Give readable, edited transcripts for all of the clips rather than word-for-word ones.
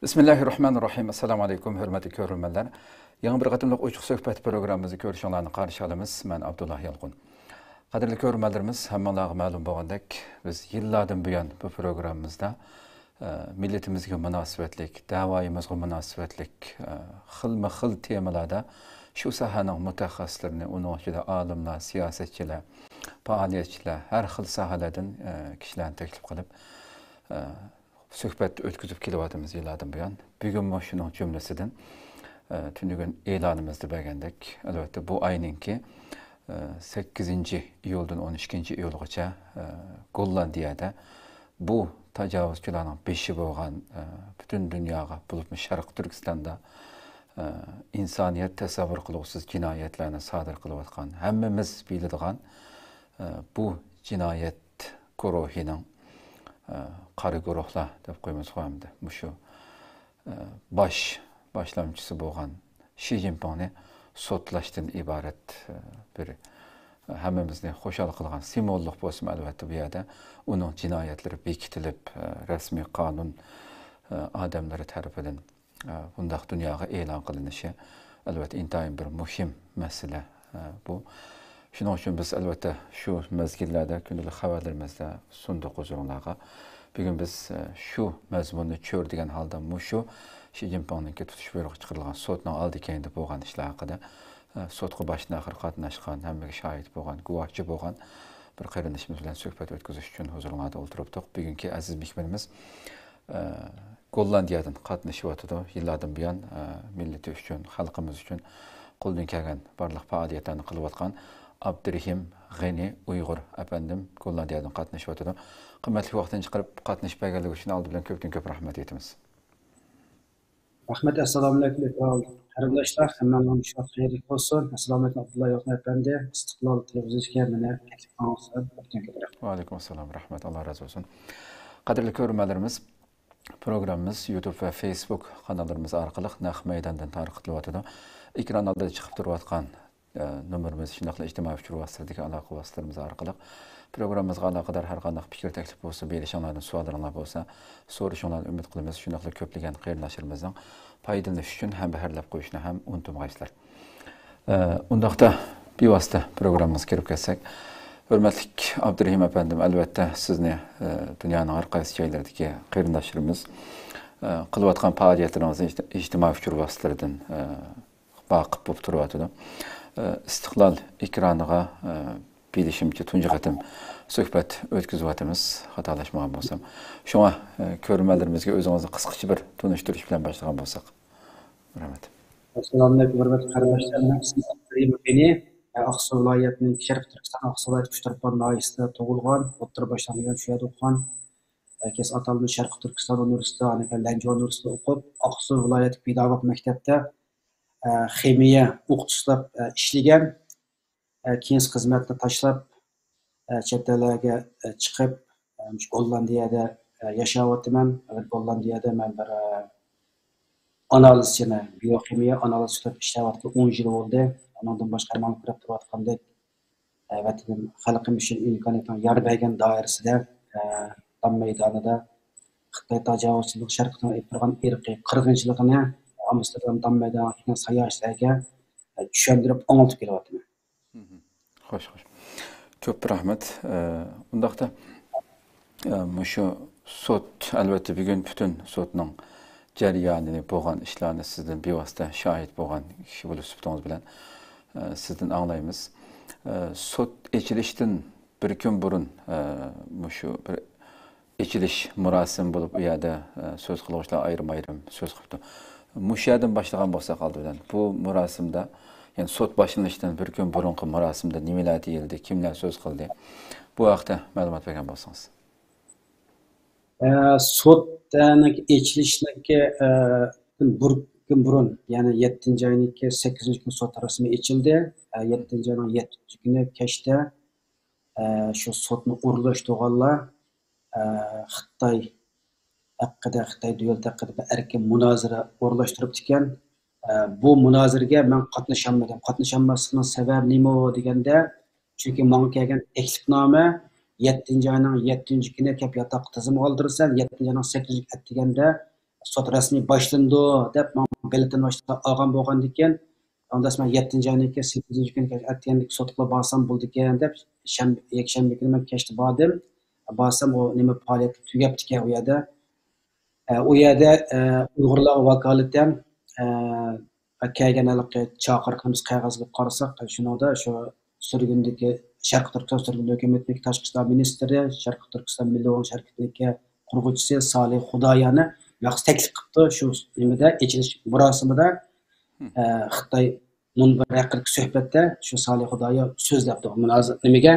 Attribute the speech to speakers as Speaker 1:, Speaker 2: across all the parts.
Speaker 1: Bismillahirrahmanirrahim. Assalamu alaykum, hörmətli görürmənlər. Yeni bir qatımlıq uçuq söhbət proqramımızı görüşənlərini qarşı alımız. Mən Abdullah Yalqun. Qadirli görürmənlərimiz, həmmanlağı məlum boğandək, biz yıllardan bu yan bu proqramımızda milletimizə münasibətlik, davayımızə münasibətlik, xilma-xil temalarda şu sahanın mütəxəssislərini, onun içində alimlər, siyasetçilər, fəaliyyətçilər, hər xil sahalardan kişilərini təklif qılıb söhbət ötküzüb kelivatımız yıllardan bu yan. Bugün şunun cümlesinden tünügün elanımızda bəgəndək. Elbette bu ayınki 8. iyuldan 12. iyulgacha Gollandiyada bu təcavüzçülərin beşi bolğan bütün dünyaga bulutmuş Şərq Türkistanda insaniyyət təsəvvür qılğısız cinayətlərini sadır qılıb atqan, həmmimiz biladigan bu cinayət guruhinin qarı guruhlar deb qoyumuz qoyamdı. Şu başlamçısı bolğan Xi Jinpingni sotlaşdan ibaret bir həmmimizni xoşal qılğan simvolluq bolsun əlbəttə bu yerdə onun cinayətləri bekitilib rəsmi qanun adamları tərəfindən bundaq dünyaga elan qılınışı əlbəttə intayın bir mühim məsələ bu. Şunun üçün biz əlbəttə şu məzgillərdə, gündəlik xəbərlərimizdə sunduq huzurunlarga. Bugün biz şu məzmununu kördüyən halda şu Xi Jinping'nin tutuş buyruğu çıxırılğan sotun aldı keyində bolğan işlər haqqında sotqu başına axır qatnaşqan, həmməgə şahid bolğan, guvahçı bolğan bir qarinişimiz bilan söhbət ötküzüş üçün huzurunlarda oturubduq. Bugünkü əziz mehmanımız Gollandiyadan qatnaşıb atıdı. Yıllardan bu yan milleti üçün, xalqımız üçün qoldan gələn barlıq fəaliyyətlərini qılıb atqan Abdurrahim G'ani Uyg'ur efendim Gollandiyadan qatnaşıb atıdı. Qimmatli vaqtdan chiqarib qatnaşıb berganligi uchun oldi bilan ko'pdan-ko'p rahmat aytamiz.
Speaker 2: Rahmat, assalomu alaykum qarindoshlar, hammaning ishonch xayrli bo'lsin. Assalomu alaykum Abdullah Yalqun efendi, Istiqlol televiziyasiga meni taklif qilganingizga ko'pdan-ko'p rahmat.
Speaker 1: Va alaykum assalom, rahmat, Alloh razı olsun. Qadrli ko'ruvchilarimiz, programmamiz YouTube va Facebook kanallarımız orqali naq maydondan tarqatilyapti. Ekranlarda chiqib turayotgan numarimiz shunday ijtimoiy uchur vositadagi aloqa vositalarimiz orqali programmamizga aloqador har qanday fikr taklif bo'lsa, berishinglardan savollaringiz bo'lsa, so'rashinglarni umid qilamiz. Shunday ko'plagan qarindoshlarimizni foydalanish uchun ham baharlab qo'yishni ham unutmaysizlar. Undaqda bevosita programmamizga kirib ketsak, hurmatli Abdurrahim efendim, albatta sizni dunyoning har qaysi joylaridagi qarindoshlarimiz qilayotgan faoliyatlaringizni ijtimoiy uchur vositalaridan vaqif bo'lib turyapti. Istiqlol ekraniga bilishimcha tunji qatim suhbat o'tkazyapmiz, xatolashmagan bo'lsam. Shunga ko'rmalarımizga o'zingizni qisqacha bir tunishtirish bilan boshlagan bo'lsak. Rahmat.
Speaker 2: Assalomu alaykum hurmatli qarindoshlar. Abdurrahim G'ani Aqsu viloyatining Sharq Turkiston Aqsu viloyati Uchtarpon noyisida tug'ilgan, o'rta boshlang'ich shu yerda o'qigan. Kes atalmış Sharq Turkiston universiteti, aniq Lanjor universitetida o'qib, Aqsu viloyati pedagog maktabda ximiya o'qitishib ishlagan. Keyin xizmatni tashlab chet ellarga chiqib Gollandiyada yashayapman. Gollandiyada men bir analizchini, bioximiya analizchisi ishlayotgan 10 yil bo'ldi. Ondan boshqa men kirib turayotgandek vatanim xalqim uchun imkoniyatni yar bergan doirasida Dam maydonida Xitoy tajovuzchilik sharqdan aytgan irqiy qirg'inchiligini Amsterdam Dam maydoniga sayohatlarga tushuntirib anlatib kelyapman.
Speaker 1: Xo'sh. Ko'p rahmat. Undaqda shu sud albatta bugun butun sudning jarayonini bo'lgan ishlarni sizdan bevosita shohid bo'lgan kishi bo'lib suhbatingiz bilan sizdan anglaymiz. Sud echilishdan bir kun burun shu bir echilish murosimi bo'lib u yerda so'z qiluvchilar ayrim so'z qilibdi. Mushadan boshlagan bo'lsak oldidan bu murosimda, yani sud boshlanishdan bir kun burungi murosimda nimalar deyildi, kimlar so'z qildi? Bu haqda ma'lumot bergan bo'lsangiz.
Speaker 2: Sudning echilishniki gün burun, yani 7. ayın 8. gün sot rasmi içildi. 7. ayın 7. günü keşte şu sotni o'rlashtirganlar Xitoy haqida, Xitoy davlati haqida bir erkin munozara o'rlashtiribdi ekan. Bu munozaraga men qatnasholmadim. Qatnasholmaslikning sababi nima deganda, chunki menga kelgan taklifnoma 7. ayning 7. kuni kelib yotoq tizim oldirsan, 7. ayning 8. kuni deganda sot rasmiy boshlandi deb men biletini olgan bo'lgandan keyin, ondan sonra 7. ayning 8. kuni aytgandek sotga borsam bo'ldi ekan deb yakshanba kuni men kechda bordim. Borsam o nima faoliyati tugabdi ekan u yerda. U yerda Uyg'urlar vakolatan kelgan chaqiriqimiz qog'ozga qarasak, shunda shu surgundagi Sharq Turkiston surgun hukumatidagi tashqi ishlar ministri, Sharq Turkiston milliy o'ng sharqidagi qurg'uvchisi Salih Xudoyani yaxshi taklif qilibdi. Shu nimada ichilish murosimida Xitoy munbir haqidagi suhbatda shu Salih Xudoyo so'zlabdi. Munozir nimaga?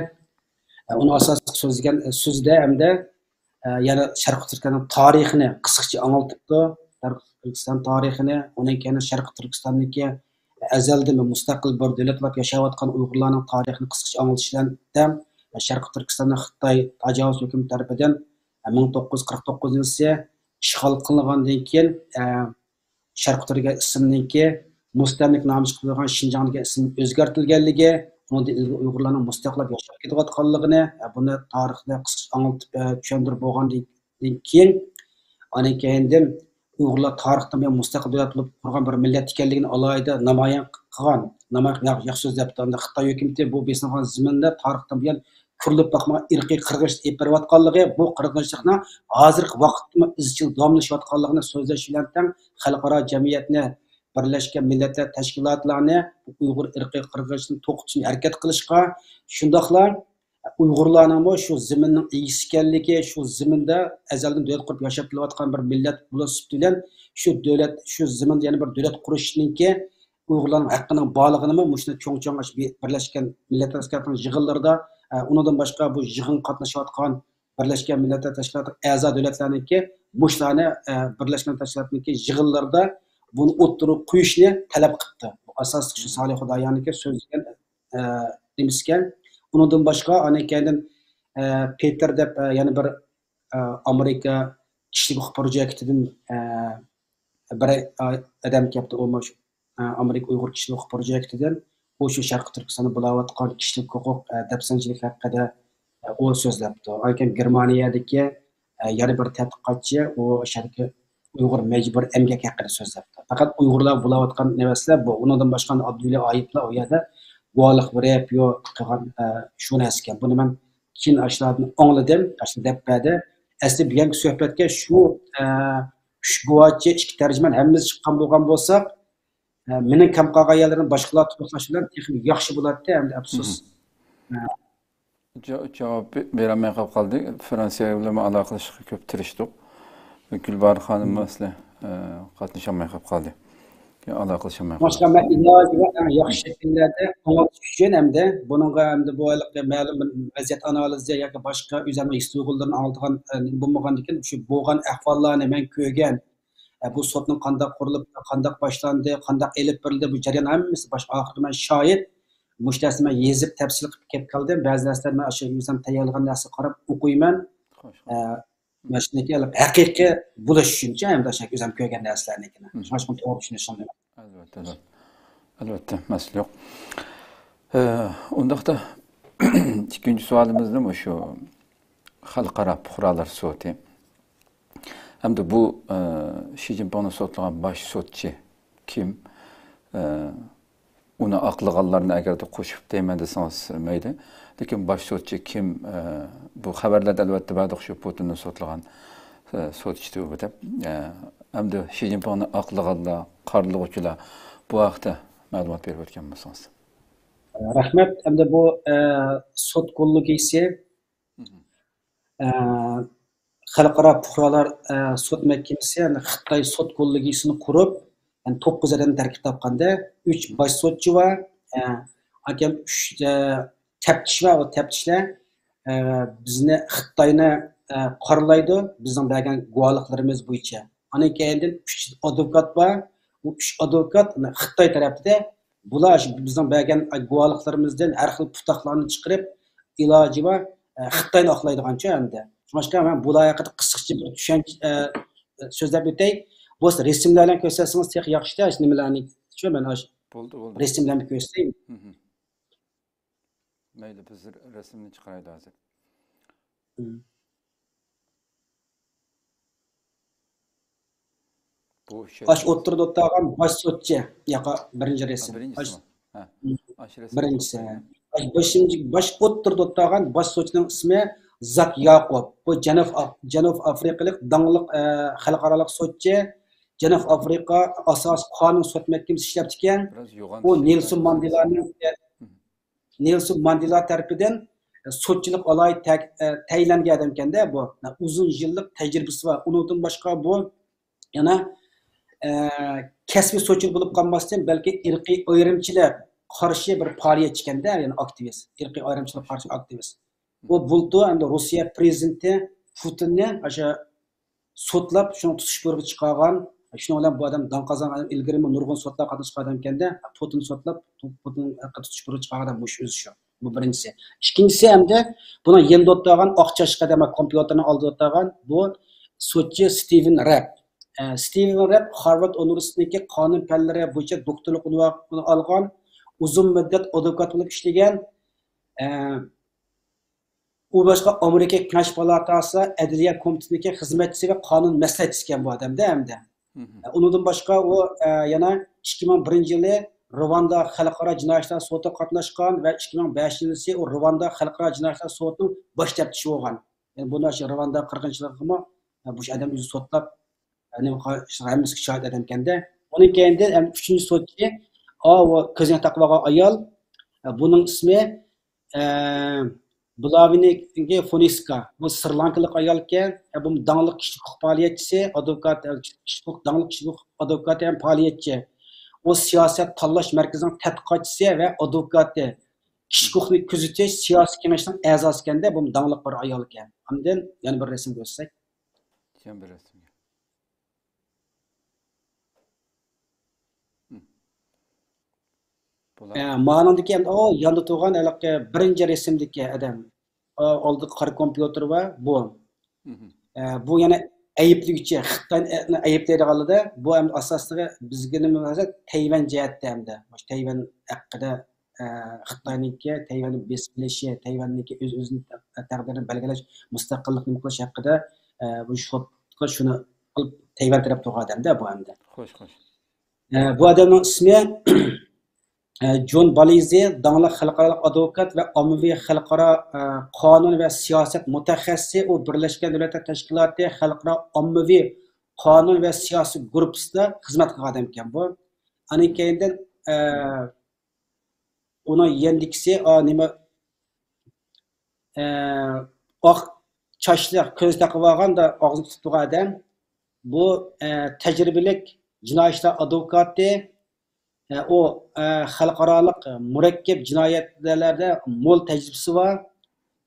Speaker 2: Uni asosiy so'zlagan so'zda hamda yana Sharq Turkistonning tarixini qisqacha anlatibdi. Sharq Turkiston tarixini, undan keyin Sharq Turkistondagi azaldan mustaqil bir davlat bo'lib yashayotgan Uyg'urlarning tarixini qisqacha anlatishda Sharq Turkistonni Xitoy tajovuz hukumati tarafidan 1949-yil ishg'ol qilingandan keyin Sharq Turkiya ismniki mustamlik nomi qo'yilgan Shinjongga ism o'zgartirilganligi, Uyg'urlarning mustaqil yashab ketayotganligini, buni tarixda qisqacha anlatib tushuntirib bo'lgandan keyin, anan keyindan Uyg'urlar tarixda mustaqil davlat bo'lib qurgan bir millat ekanligini alohida namoyon qilgan, yaxshi so'zlabdi. Xitoy hukumati bu besingan zaminda tarixdan buyon ko'rilib boqmagan irqiy qirg'inchilik olib berayotganligi, bu qirg'inchilikni hozirgi vaqtda izchil davomlashayotganligini so'zlash bilan teng xalqaro jamiyatni, Birlashgan Millatlar Tashkilotlarini Uyg'ur irqiy qirg'inchilikni to'xtatishga harakat qilishga, shundoqla Uyg'urlarning shu zaminning egisi ekanligi, shu zaminda azaldan davlat qurib yashab kelayotgan bir millat bo'lib bilan shu davlat, shu zaminda yana bir davlat qurishningki Uyg'urlarning haqqining borlig'ini mushuni cho'ng-cho'ng Birlashgan Millatlar Tashkilotining yig'inlarida, undan boshqa bu yig'in qatnashayotgan Birlashgan Millatlar Tashkiloti a'zo davlatlarniki mushlarni Birlashgan Tashkilotniki yig'inlarida buni o'ttirib qo'yishni talab qildi. Bu asosli shu Salih Xudoyoniki so'zlagan demiskan. Undan boshqa anakaydan Peter deb yana bir Amerika kishilik huquq projektidan bir odam kelibdi. U Amerika Uyg'ur kishilik huquq projektidan u shu Sharq Turkistonni bo'layotgan kishilik huquq dafsanchilik haqida u so'zlabdi. Lekin Germaniyadagi yana bir tadqiqotchi u sharqi Uyg'ur majbur emgak haqida so'zlabdi. Faqat Uyg'urlar bo'layotgan narsalar bu. Undan boshqa Abdulla Oyiblar u yerda guvohlik berib yo qilgan shu narsa. Buni men keyin ashlardan angladim, ashlar deb berdi. Asli bugungi suhbatga shu guvohchi ikki tarjimon hammamiz chiqqan bo'lgan bo'lsak, mening kam qolgan yerlarim boshqalar to'plash bilan texnik yaxshi bo'ladi, hamda afsus.
Speaker 1: Javob berolmay qoldik. Fransiya bilan aloqalashishga ko'p tirishdik. Gulbar xonim masala qatnasholmay qoldi. Aloqalasholmay qoldi.
Speaker 2: Boshqa men iloji yaxshi shakllarda anglatish uchun hamda buningga hamda bu ma'lum vaziyat analizi yoki boshqa o'zimning his-tuyg'ularni oldigan bo'lmagandan keyin shu bo'lgan ahvollarni men ko'rgan, bu sotning qanday qurilib, qanday boshlandi, qanday elib berildi, bu jarayon hammasi oxirida men shohid. Mushtasini men yezib tafsil qilib kelib qoldim. Ba'zi narsalar men o'sha o'zim tayyorlagan narsa qarab o'qiyman. Mana shunday haqiqiy bo'lish uchuncha hamda o'sha o'zim ko'rgan narsalarnikini. Shuni to'g'ri tushunishim.
Speaker 1: Albatta, masala yo'q. Undaqda ikkinchi savolimiz nima shu xalqaro fuqarolar sudi. Hamda bu Xi Jinpingni sotlagan bosh sotchi kim? Uni aqlag'anlarni agarda qo'shib deyman desangiz mayli. Lekin bosh sotchi kim? Bu xabarlarda albatta ba'zi shu Putinni sotlagan sotchi deb. Hamda Xi Jinpingni aqlag'anlar, qarlig'uvchilar bu haqda ma'lumot berib o'tgan bo'lsangiz.
Speaker 2: Rahmat. Hamda bu sud kollegi xalqaro fuqarolar sud mahkamasi, ya'ni Xitoy sud kollegisini qurib, yani 9 adam tarkib topganda 3 bosh sudchi va hakam 3 taftish va o taftishlar bizni Xitoyni qoralaydi, bizning bergan guvohliklarimiz bo'yicha. Ana keyindan 3 advokat va bu 3 advokat Xitoy tarafida bular bizning bergan guvohliklarimizdan har xil putoqlarni chiqarib iloji bor Xitoyni oqlaydigancha hamda. Shunga men bular haqida qisqacha bir tushuncha so'zlab o'tay. Bu rasmlar bilan ko'rsatsangiz tex yaxshi-da, nimalarni tushunaman.
Speaker 1: Bo'ldi.
Speaker 2: Rasmlarni ko'rsataymi?
Speaker 1: Mayli, biz rasmni chiqaraylik hozir. Bu şey.
Speaker 2: Baş o'ttirib o'tirgan baş sotchi, yoqa birinchi rasm. Birinchisi. Baş o'ttirib o'tirgan baş sotchining ismi Zak Yaqub. Bu Janub Afrikalik dangliq xalqaro sotchi. Janub Afrika asos qonun sud mahkamasi ishlab ekan. Bu Nelson Mandela tarafidan sotchilik olay tayinlangan odam ekanda bu. Uzun yillik tajribasi bor. Undan boshqa bu yana kasbiy sotchilik bo'lib qolmasdan balki irqiy ayrimchilik qarshi bir faoliyat ekanda, ya'ni aktivist, irqiy ayrimchilik qarshi aktivist. Bu bultu endi Rossiya prezidenti Putinni o'sha sotlab shuni tutish bo'yicha chiqargan. Shuning bilan bu odam don qozongan ilgari nurg'un sotlar qatnashgan odam ekanda, Putin sotlab Putin tutish bo'yicha chiqargan bu o'zi shu. Bu birinchisi. Ikkinchisi hamda buni yendi o'tgan oqchash qadama kompyuterni oldi o'tgan bu sotchi Steven Rapp. Steven Rapp Harvard universitetidagi qonun fanlari bo'yicha doktorlik unvonini olgan, uzun muddat advokat bo'lib ishlagan. U boshqa Amerika Kengash palatasi Adliya komitetidagi xizmatchisi va qonun maslahatchisi ekan bu odamda hamda. Undan boshqa u yana 2001-yili Rwanda xalqaro jinoyatlar sudi qatnashgan va 2005-yili u Rwanda xalqaro jinoyatlar sudining bosh taftishi bo'lgan. Ya'ni buni Rwanda qirg'inchiligimi bu odam o'zi sotlab hammasi shohid odam ekanda. Uning keyinda 3-chi sotchi ko'zini taqib olgan ayol. Buning ismi Blaviniga Foniska. Bu Sri Lankalik ayol ekan. Bu dangliq kishilik huquq faoliyatchisi, advokat, dangliq kishilik advokat ham faoliyatchi. O siyosat tanlash markazining tadqiqotchisi va advokati. Kishilik huquqni kuzatish siyosiy kengashining a'zosi ekanda. Bu dangliq bir ayol ekan. Hamdan yana bir rasm ko'rsak.
Speaker 1: Yana bir rasm.
Speaker 2: Ma'nodagi ham yonda turgan birinchi rasmdagi odam. Oldi qora kompyuter va bu. Bu yana ayıplıgıçı, Xitayni ayıplaydiganlarda bu ham asosida bizga nima bo'lsa Tayvan jihatda hamda. Tayvan haqida Xitoyniki Tayvanni besilishi, Tayvanniki o'z-o'zini taqdirini belgilash, mustaqillikni qilish haqida bu shuni qilib Tayvan taraf turgan odamda bu hamda.
Speaker 1: Xo'sh.
Speaker 2: Bu odamning ismi John Balizi, dangliq xalqaro advokat va ommaviy xalqaro qonun va siyosat mutaxassisi, u Birlashgan Davlatlar Tashkiloti xalqaro ommaviy qonun va siyosiy guruhida xizmat qilgan odam ekan bu. Ana keyindan uni yendikisi nima oq chashli ko'z taqib olganda og'zini tutib turgan odam. Bu tajribalik jinoyatchilar advokati. O xalqaroliq murakkab jinoyatlarda mo'l tajribasi bor.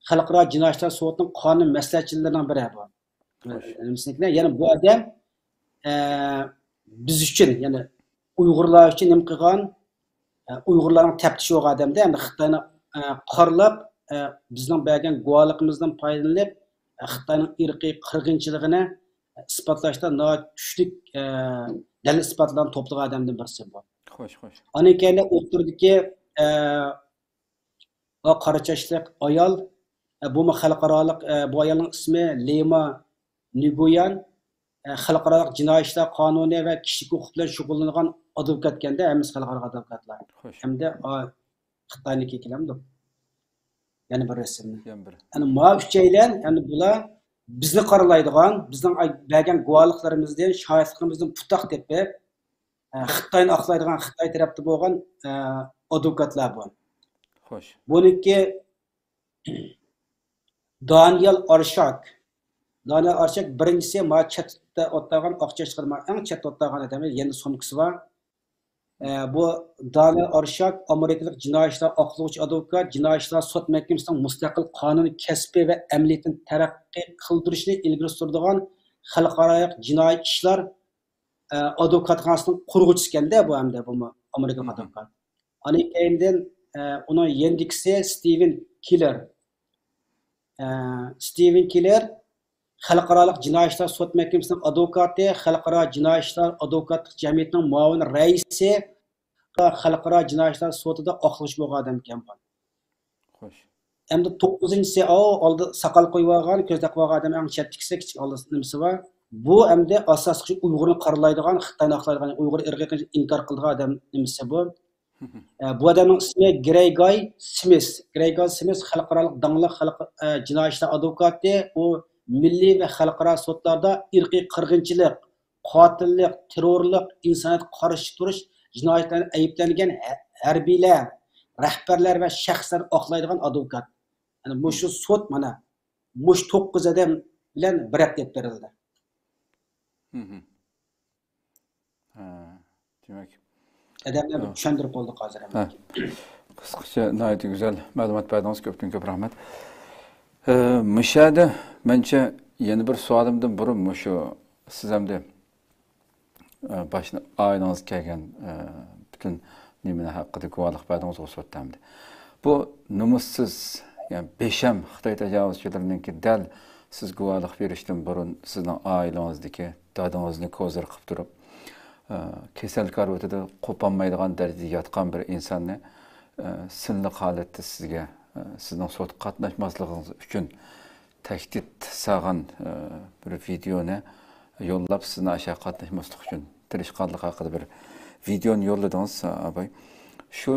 Speaker 2: Xalqaro jinoyatlar sudining qonun maslahatchilaridan biri bu. Ya'ni bu odam biz uchun, ya'ni Uyg'urlar uchun nima qilgan? Uyg'urlarning taftishi yo'q odamda, endi Xitoyni qorlab, bizning bergan guvohligimizdan foydalanib, Xitoyning irqiy qirg'inchiligini isbotlashda kuchli dalil isbotlarni to'plagan odamdan birisi bu.
Speaker 1: Xo'sh.
Speaker 2: Ana keyinda o'tirdiki qora chashli ayol, bu xalqaroliq bu ayolning ismi Lema Nguyen, xalqaro jinoyatlar qonuni va kishilik huquq bilan shug'ullangan advokat ekanda, hammasi xalqaro advokatlar. Hamda Xitoyniki kelamdi. Yana bir rasmni. Ana ma uchaylan, endi bular bizni qoralaydigan, bizning bergan guvohliklarimizdan, shohidligimizdan putoq tepib Xitoyni oqlaydigan Xitoy tarafda bo'lgan advokatlar bu.
Speaker 1: Xo'sh.
Speaker 2: Buniki Daniel Arshak birinchisi ma chatda o'tgan oqchashqirma eng chatda o'tgan odam, endi so'ngisi bor. Bu Daniel Arshak Amerikalik jinoyatchilar oqlovchi advokat, jinoyatchilar sud mahkamasining mustaqil qonuniy kasbiy va amaliyotini taraqqiy qildirishni ilgari suradigan xalqaro jinoyat ishlar advokatxonasining qurg'uvchisi ekanda bu hamda bu Amerika advokat. Ani keyindan uning yendikisi Steven Killer. Steven Killer Xalqarалық Jinoiy ishlar sud mahkamasining advokati, Xalqaro jinoiy ishlar advokatlik jamiyatining muavin raisi, Xalqaro jinoiy ishlar sudida oqlash bo'lgan odam ekan bu.
Speaker 1: Xo'sh.
Speaker 2: Endi 9-si oldi saqal qo'yib olgan, ko'zda qo'yib olgan odam eng chetdikisi kichik oldi nimasi bor. Bu endi asosiy Uyg'urni qaralaydigan, Xitoyni aqlaydigan, Uyg'ur irqiy inkor qilgan odam nimasi bu. Bu adamning ismi Gregory Smith. Gregory Smith xalqaro dangliq jinoiy ishlar advokati. U milliy va xalqaro sudlarda irqiy qirg'inchilik, qotillik, terrorlik, insoniyatga qarshi turish jinoyatlarni ayblangan harbiylar, rahbarlar va shaxslar oqlaydigan advokat. Yani bu shu sud mana bu 9 odam bilan bir deb berildi.
Speaker 1: Demak,
Speaker 2: adamlarni tushuntirib bo'ldik hozir.
Speaker 1: Qisqacha nihoyat güzel ma'lumot berdingiz, ko'pdan ko'p rahmat. Mishada mencha yana bir savolimdan burun shu siz hamda boshni oilangiz kelgan butun nimani haqida guvohlik berdingiz o'sotdamdi. Bu numussiz, yani besham Xitoy tajovuzchilarininki dal siz guvohlik berishdan burun sizning oilangizdagi dadingizni ko'zir qilib turib, kasal karavotida qo'polmaydigan darajada yotgan bir insonni sinliq holatda sizga sizning sud qatnashmasligingiz uchun tahdid sağan bir videoni yollab sizni aşağı qatnashmaslik uchun tirishqanlik haqida bir videoni yolladingiz abay. Shu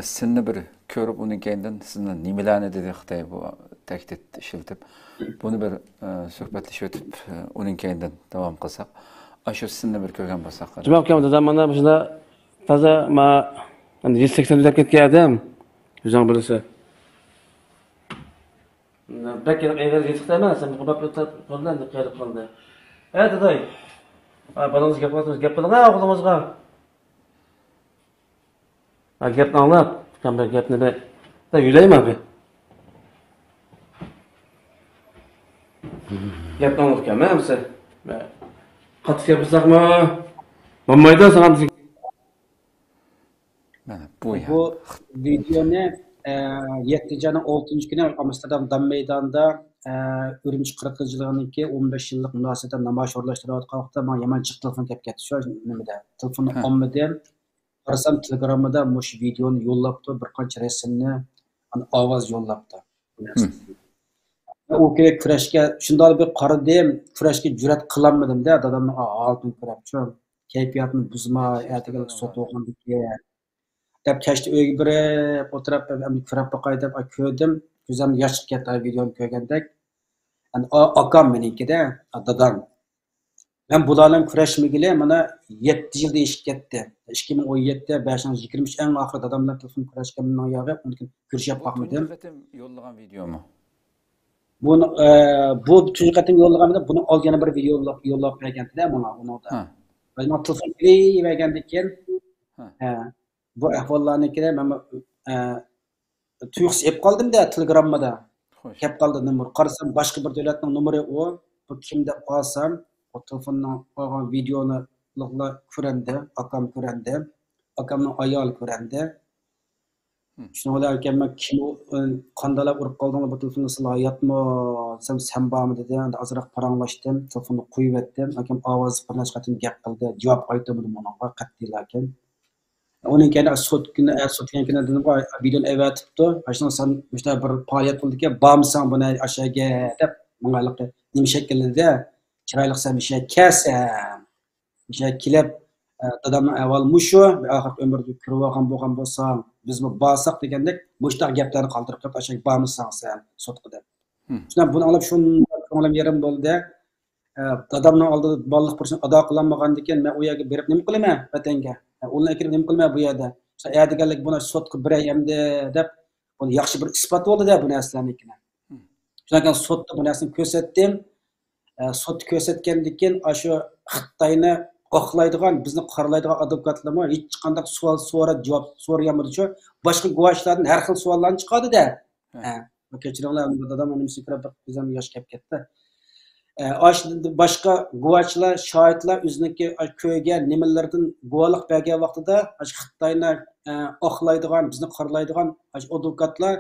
Speaker 1: sizni bir ko'rib uning keyindan sizni nimalarni dedi Xitoy bu tahdid ishiltib, buni bir suhbatlashib o'tib uning keyindan davom qilsak, shu sizni bir ko'rgan bo'lsak.
Speaker 3: Juma akam dadam mana shunda toza ma 180 yilga ketgan edim. O'zing bilasan. Belki evvel geçtikten hemen sen bu kapıyı koldan da kayıp kaldı. Evet aday. Balığınız yapalım ha oğlumuzga. Gapni anlab, ben gapni da yüleyim abi. Gapni anlarken ben misin? Katı yapırsak mı? Bombaydan sana bizi.
Speaker 2: Bu videonu 7 canın 6. günü Amsterdam Dam Meydanı'nda Ürümçi Kırıklıcılığı'nınki 15 yıllık münasebeten namaş orlaştırıyorduk vaxtda bana yaman çık telefon kep getdi. Şu nimede telefonu almadım. Qarasam Telegram'da muş videonu yollaptı, bir qancha resimni, ovoz yollaptı. O kerak kurashga shunday bir qaradim, kurashga jur'at qilolmadim-da, dadamning holatini ko'rib, shu kayfiyatni buzma, ertaga sot o'qindiki. Deb kechdi uyga birib o'tirib, men ko'rib boqay deb ko'rdim. Ko'zim yosh chiqib ketdi videoni ko'rgandek. Akam menikida, dadam. Ben bularla kurashmagili mana 7 yil deyishib ketdi. 2017 523 eng oxirida dadamlar telefon kurashganimning oyog'i, uni ko'rishib qolmadim.
Speaker 1: Yollagan videomi?
Speaker 2: Bunu bu tunji qatim yollaganimda buni olgani bir video yollab berganda mana unida. Ben telefon bergandan keyin bu ahvollarnikida men tuyuqsiz ep qoldim-da Telegramda. Kep qoldi nomer. Qarasam boshqa bir davlatning nomeri u. Bu kim deb qolsam, o telefondan qo'ygan videoni ko'randi, akam ko'randi, akamning ayoli ko'randi. Shuni o'ylarkan men kim qandalab urib qolding bu telefonni sizlar hayotmi, sen bormi dedi. Endi ozroq paranglashdim, telefonni qo'yib etdim. Akam ovoz bir necha qatim gap qildi, javob qaytarmadim unga qat'iy lekin. Onun keyin sotgan kuni dedim, videoni evatibdi. Ashuna sen işte bir faoliyat bo'ldiki, bormisan buni aşağıya deb menga nima shaklida chiroyli sen bir şey kesem. Bir şey kilep dadamning avval mushu oxir umrda ko'rib olgan bo'lgan bo'lsam, biz bu borsak degandek, mushtaq gaplarni qoldirib qo'yib aşağı bormisan sen sotqa deb. Shundan buni olib ko'nglim yerim bo'ldi. Dadamning oldida bolliq burchini ado qilolmagandan keyin men u yerga berib nima qilaman vatanga? Ularni kirib nima qilmay bu yerda. Ayadiganlik buni sotqa berayamdi deb, buni yaxshi bir isbot bo'ldi-da bu narsalarnikini. Shundan keyin sotda bu narsani ko'rsatdim. Sot ko'rsatgandan keyin shu Xitoyni oqlaydigan, bizni qaralaydigan advokatlarga hech qanday savol so'rab javob so'raganmidi-ku. Boshqa guvohlardan har xil savollar chiqadi-da. Kechiringlar, dadam uni mikrofon bizam yosh kelib ketdi. Boshqa guvohchilar, shohidlar o'ziniki ko'yga nimalardan guvohlik bergan vaqtida Xitoyni oqlaydigan, bizni qoralaydigan advokatlar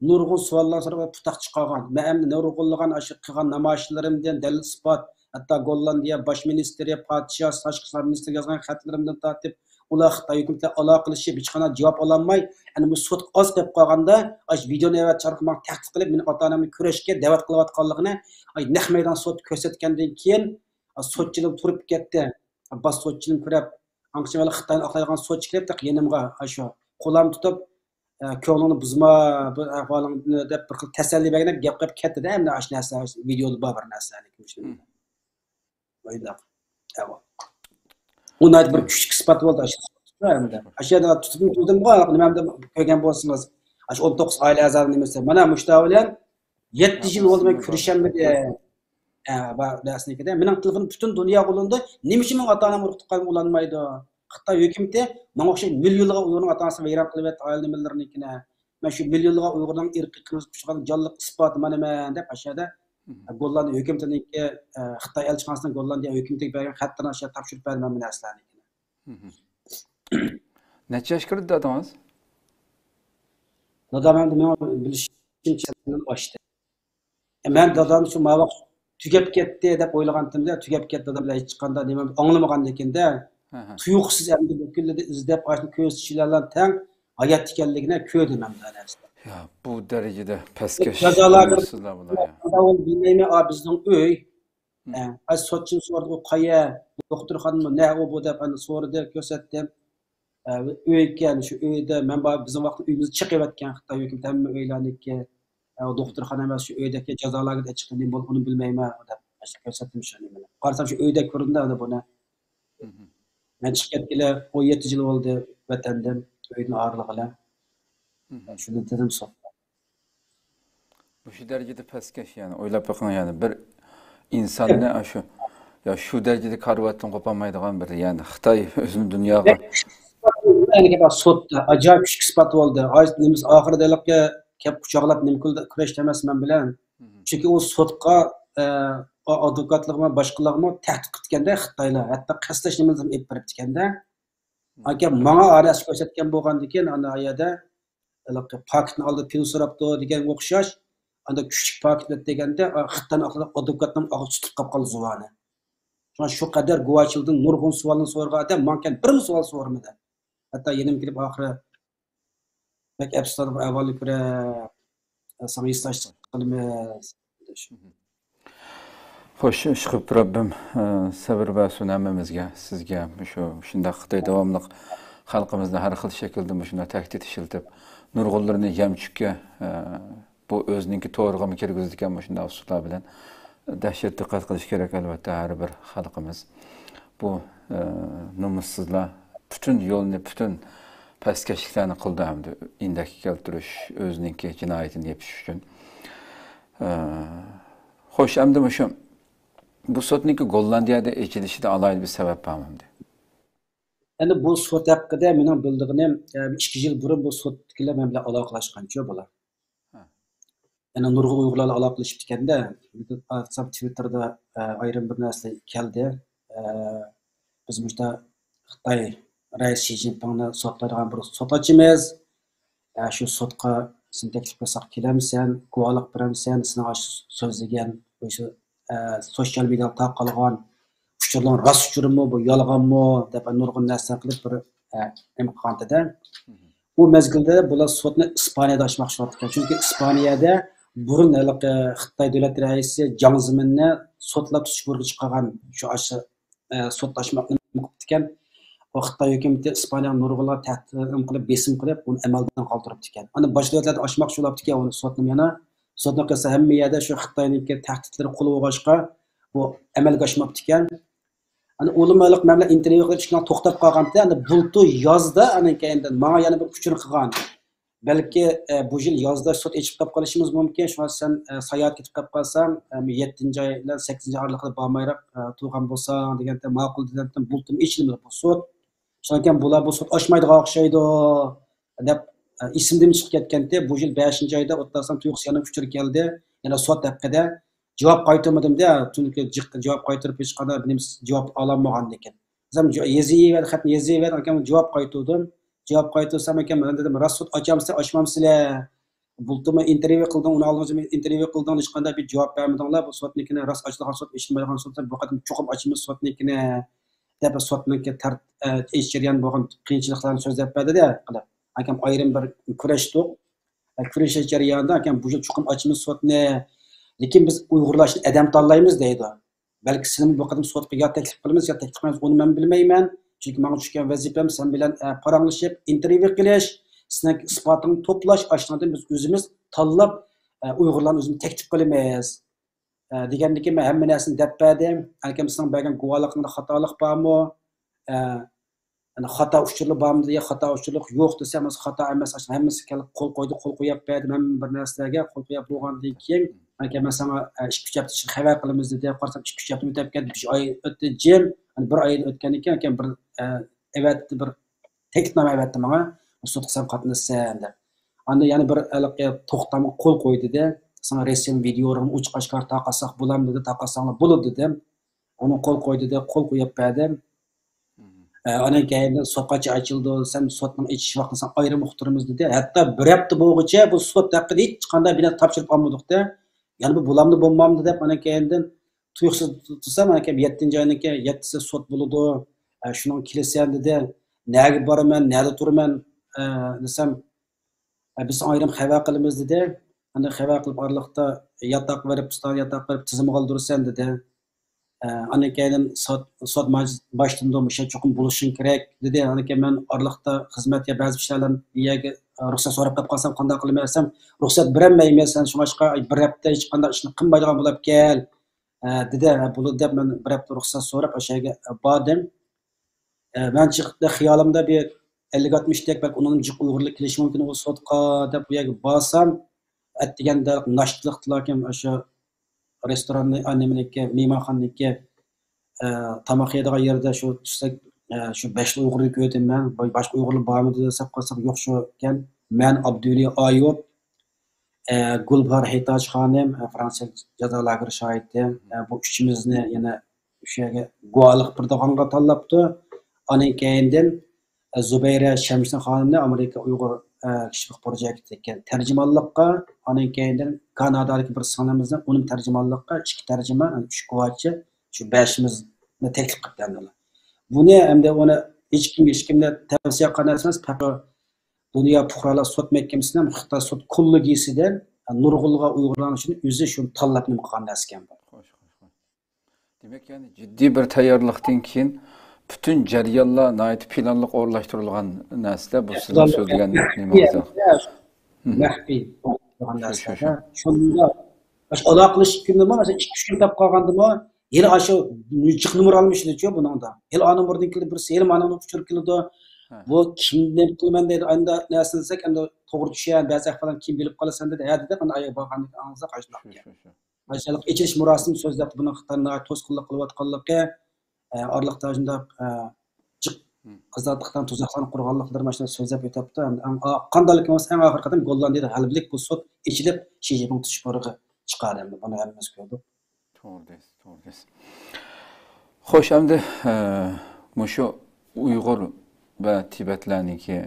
Speaker 2: nurg'un savollar so'rab putoq chiqargan. Men nurg'unlagan qilgan namoyishlarimdan dalil isbot, hatto Gollandiya bosh ministri, podshoh, tashqi ishlar ministri yozgan xatlarimdan tortib ular Xitoy hukumati aloqalashib hech qanday javob ololmay, bu sud oz qilib qolganda videoni charxman tahdid qilib meni ota-onamni kurashga da'vat qilayotganligini naq maydon sud ko'rsatgandan keyin sudchilar turib ketdi. Bas sudchining ko'rib anqishmali Xitoyni oqlaydigan sudchi kelib yanimga shu qo'lam tutib ko'nglini buzma bu ahvolingni deb bir xil tasalli bergan gap qilib ketdi-da. Endi shu narsa videoda bor bir narsa. Uni bir kuchli isbot bo'ldi endi. Ashada tutib turdim-ku, nimamda ko'rgan bo'lsangiz, 19 oila a'zolari nimasi. Mana mushta bilan 7 yil bo'ldi men kurishamidi. Va dasnikida mening telefonim butun dunyo qo'lida. Nima uchun men ota-onam urib tuqqanim ulanmaydi? Xitoy hukumati menga o'xshash millionlab Uyg'urning ota-onasini vayron qilib yotdi oila nimalarnikini. Men shu millionlab Uyg'urning irqiy qilib chiqqan jonliq isbot manaman deb ashada Gollandiya hukumatiniki Xitoy elchixonasining Gollandiya hukumatiga bergan xatlarni ashada topshirib berdim men narsalarni.
Speaker 1: Necha yosh kirdi dadingiz?
Speaker 2: Dadam endi men bilishimcha ochdi. Men dadam shu mavaqt tugab ketdi deb o'ylaganimda, tugab ketdi dadam bilan hech qanday nima anglamagan ekanda, tuyuqsiz endi bu kunlarda izlab ashni ko'z tishilardan tang hayot ekanligini ko'rdim men narsa.
Speaker 1: Ya bu darajada pastkash.
Speaker 2: Jazolarga ol bilmayman, bizning uy. Sochim so'rdi, u qaya, doktorxonami, ne u bu deb so'rdi, ko'rsatdim. Uy ekan, shu uyda men bizning vaqt uyimiz chiqib yotgan Xitoy hukumati hamma uylarniki doktorxona emas, shu uydagi jazolarga chiqdi, men buni bilmayman deb ko'rsatdim shuni bilan. Qarasam shu uyda ko'rindi buni. Men chiqib ketganlar 17 yil bo'ldi vatandan, uyning orlig'iga. Shuni dedim so'p.
Speaker 1: Bu shu darajada pastkash yani o'ylab boqing yani bir insonni shu ya shu darajada karvatdan qopolmaydigan bir yani Xitoy o'zini dunyoga
Speaker 2: sudda ajoyib kuchli isbot bo'ldi. Nimiz oxiridalikka kelib quchoqlab nima qildi kurash emasman bilan. Chunki u sudga advokatlarga boshqalarga tahdid qilganda Xitoylar hatto qaslash nimalarni olib berib tikanda. Agar menga aras ko'rsatgan bo'lgandan keyin ana ayada paketni oldi pul so'rabdi degan o'xshash anda kuchli paket deganda Xitoyning advokatning og'zi tutib qolgan zuvani. Shu qadar guvohchilardan nurg'un savolni so'raganda menga bir savol so'ramadi. Hatta yenim kirib oxiri bak abstar avvalgi ko'ra samistash qilamiz.
Speaker 1: Xo'sh, ishqib Rabbim sabr va sunamimizga, sizga shunday Xitoy davomli xalqimizni har xil shaklda shunday tahdid ishiltib, nurg'unlarni yamchukka bu o'ziningki to'g'riga kirgizgan shunday usullar bilan dahshat diqqat qilish kerak albatta har bir xalqimiz. Bu nomussizlar bütün yo'lni, bütün pastkashliklarni qildi hamda indakka keltirish, o'ziningki jinoyatini yepish uchun. Xo'sh, endi shu bu sudniki Gollandiyada echilishida alayli bir sabab bormi?
Speaker 2: Endi bu sud haqida mening bildig'im 2 yil burun bu sudkilar men bilan aloqalashgancha bular. Yana nurg'un Uyg'urlar aloqalashib ekanda, Twitterda ayrim bir narsa keldi. Biz mushta Xitoy rais Xi Jinpingni sotadigan bir sud ochimiz. Shu sudga sen taklif qilsak kelamsan, guvohlik beramsan, seni so'zlagan o'sha sosyal medyada tarqalgan uchurlar rost uchurmi, bu yolg'onmi deb nurg'un narsa qilib bir nima qilganda u mezgilda bular sudni Ispaniyada ochmoqchi bo'lgan. Chunki Ispaniyada burun Xitoy davlat raisi Jiang Zeminni sudlab tutish burgi chiqqan. Shu sud ochmoqni qilgan. O Xitoy hukumati Ispaniya nurg'unlar tahdid qilib, besim qilib, uni amaldan qoldirib ekan. Ana boshqa davlatlar ochmoqchi bo'libdi ekan, uni sudni yana sudni qilsa hamma yerda shu Xitoyningki tahdidlari qo'l o'g'ashqa bu amalga oshmoqdi ekan. Ana o'limalik mamlakat intervyu qilib chiqqan to'xtab qolganda, ana bultu yozda ana keyindan menga yana bir uchur qilgan. Balki bu yil yozda sud echib qolib qolishimiz mumkin. Shunga sen sayohat ketib qolib qolsam, 7-oy bilan 8-oy oralig'ida bormayroq turgan bo'lsam deganda ma'qul degandan bultum echilmadi bu sud. Shundan bular bu sud ochmaydigan o'xshaydi deb ismdan chiqib ketganda bu yil 5-oyda o'ttasam tuyuqsi yana uchur keldi. Yana sud haqida javob qaytarmadim de, chunki javob qaytarib hech qanday bilamiz javob ololmagan ekan. Bizam yeziyever, xatni yeziyever, akam javob qaytardim. Javob qaytarsam akam men dedim, "Rasut ochamsiz, ochmamsizlar. Bultuma intervyu qildim, uni oldingiz intervyu qildim, hech qanday bir javob bermadinglar. Bu sotnikini rost ochilgan sot, eshitmaydigan sot, bu qadam cho'qib ochimiz sotnikini." deb sotniki ish jarayon bo'lgan qiyinchiliklarni so'zlab berdi-da, qilib. Akam ayrim bir kurashdik. Kurash jarayonida akam bu cho'qim ochimiz sotni, lekin biz Uyg'urlashni adam tanlaymiz deydi. Balki sizning bu qadam sotga yo taklif qilamiz, yo taklif qilmaymiz, uni men bilmayman. Chunki menga tushgan vazifam sen bilan paranglashib, intervyu qilish, sizning isbotini to'plash, ashnadan biz o'zimiz tanlab Uyg'urlarni o'zimiz taklif qilamiz. Degandiki men hamma narsani deb berdim. Akam sizning bergan guvohliklarda xatolik bormi? Xato uchurli bormi deya, xato uchurlik yo'q desam, xato emas, hammasi kelib qo'l qo'yib berdim, hamma bir narsalarga qo'l qo'yib bo'lgandan keyin akam men sana 2-3 hafta ichida xabar qilamiz dedi. Qarasam 2-3 hafta o'tib ketdi, 1 oy o'tdi, jim. 1 oy o'tgandan keyin akam bir bir teklifnoma berdi menga, sud qilsam qatnashsan deb. Anda yana bir to'xtamga qo'l qo'ydi-da. Sana resim, videolarni uch qashqar taqasak bo'lam dedi, taqasanglar bo'ladi dedim. Uni qo'l qo'ydi-da, qo'l qo'yib berdim. Ana keyin sotqacha ochildi, sen sotning ichish vaqtini sen ayrim uqtiramiz dedi. Hatto bir hafta bo'lguncha bu sot haqida hech qanday bilan topshirib olmadik-da. Ya'ni bu bo'lamdi, bo'lmamdi deb ana keyindan tuyuqsiz tutsam, ana keyin 7-oyninki 7si sot bo'ladi. Shuning kelasan dedi. Nega boraman, nega turaman desam, biz ayrim xabar qilamiz dedi. Ana xabar qilib orliqda yotoq berib, piston yotoq berib tizimga qoldirsan dedi. Ana keyin sot boshdan o'sha cho'qim bo'lishing kerak dedi. Ana keyin men orliqda xizmatga ba'zi ishlarni biyaga ruxsat so'rab qolsam, qanday qilmaysan? Ruxsat bermayman, sen shunga bir hafta hech qanday ishni qilmaydigan bo'lib kel dedi. Bo'ldi deb men bir hafta ruxsat so'rab o'sha yerga bordim. Men chiqdi xiyolimda bir 50-60 tek balki uning jiq Uyg'urlik kelishi mumkin u sotqa deb bu yerga borsam, deganda nashtliqlarkim o'sha restoranni, anneminiki, mehmonxonaniki tomoq yeydigan yerda shu tutsak, shu 5 Uyg'urlik ko'rdim men. Boshqa Uyg'urlar bormi desam, qo'ysak yo'q shu ekan. Men Abduli Ayub, Gulbar Hitoch xonim, Fransiya jazo lageri shohidi. Bu uchimizni yana o'sha yerga guvohlik berdiganga tanlabdi. Anan keyindan Zubayra Shamsin xonimni Amerika Uyg'ur kishilik projektiga tarjimonlikqa, anan keyindan Kanadadagi bir singlimizni uning tarjimonlikqa 2 tarjima, 3 guvohchi, shu 5imizni taklif qilgandilar. Buni hamda uni hech kimga tavsiya qilmaymiz. Faqat dunyo fuqarolar sud mahkamasidan Xitoy sud kollегиясidan nurg'ulg'a Uyg'urlar uchun o'zi shuni tanlab nima qilgan ekan.
Speaker 1: Xo'sh. Demak, yani jiddiy bir tayyorlikdan keyin bütün jarayonlar nihoyat planliq o'rlashtirilgan narsalar bu sizlar so'zlagan nima?
Speaker 2: Maxfiy bo'lgan narsa. Shunda aloqalash kundami, masalan 2-3 kun tap qolgandimi, yil ashu jiq numar olmishdi-ku buningda. Yil ana numaradan kelib birisi, yil mana uchur keldi. Bu kimdan qilman deydi, anda narsa desak, anda to'g'ri tushgan, ba'zi falan kim bilib qolasan dedi. Ha dedi, qanday ayoq borganlik angizda qashloq. Masalan, ichilish murosim so'zlab buni Xitoyda to'sqinlik qilayotganligi, orliqda shunda qizlardan tuzoqlarni qurganliklari mana shunday so'zlab o'tibdi. Qandaylik bo'lsa eng oxirgi qadam Gollandiyada g'aliblik bu sud ichilib, Shi Jinping tush borig'i chiqadi. Buni hammamiz ko'rdik.
Speaker 1: To'g'ri. Xo'sh, endi shu Uyg'ur va Tibetlarniki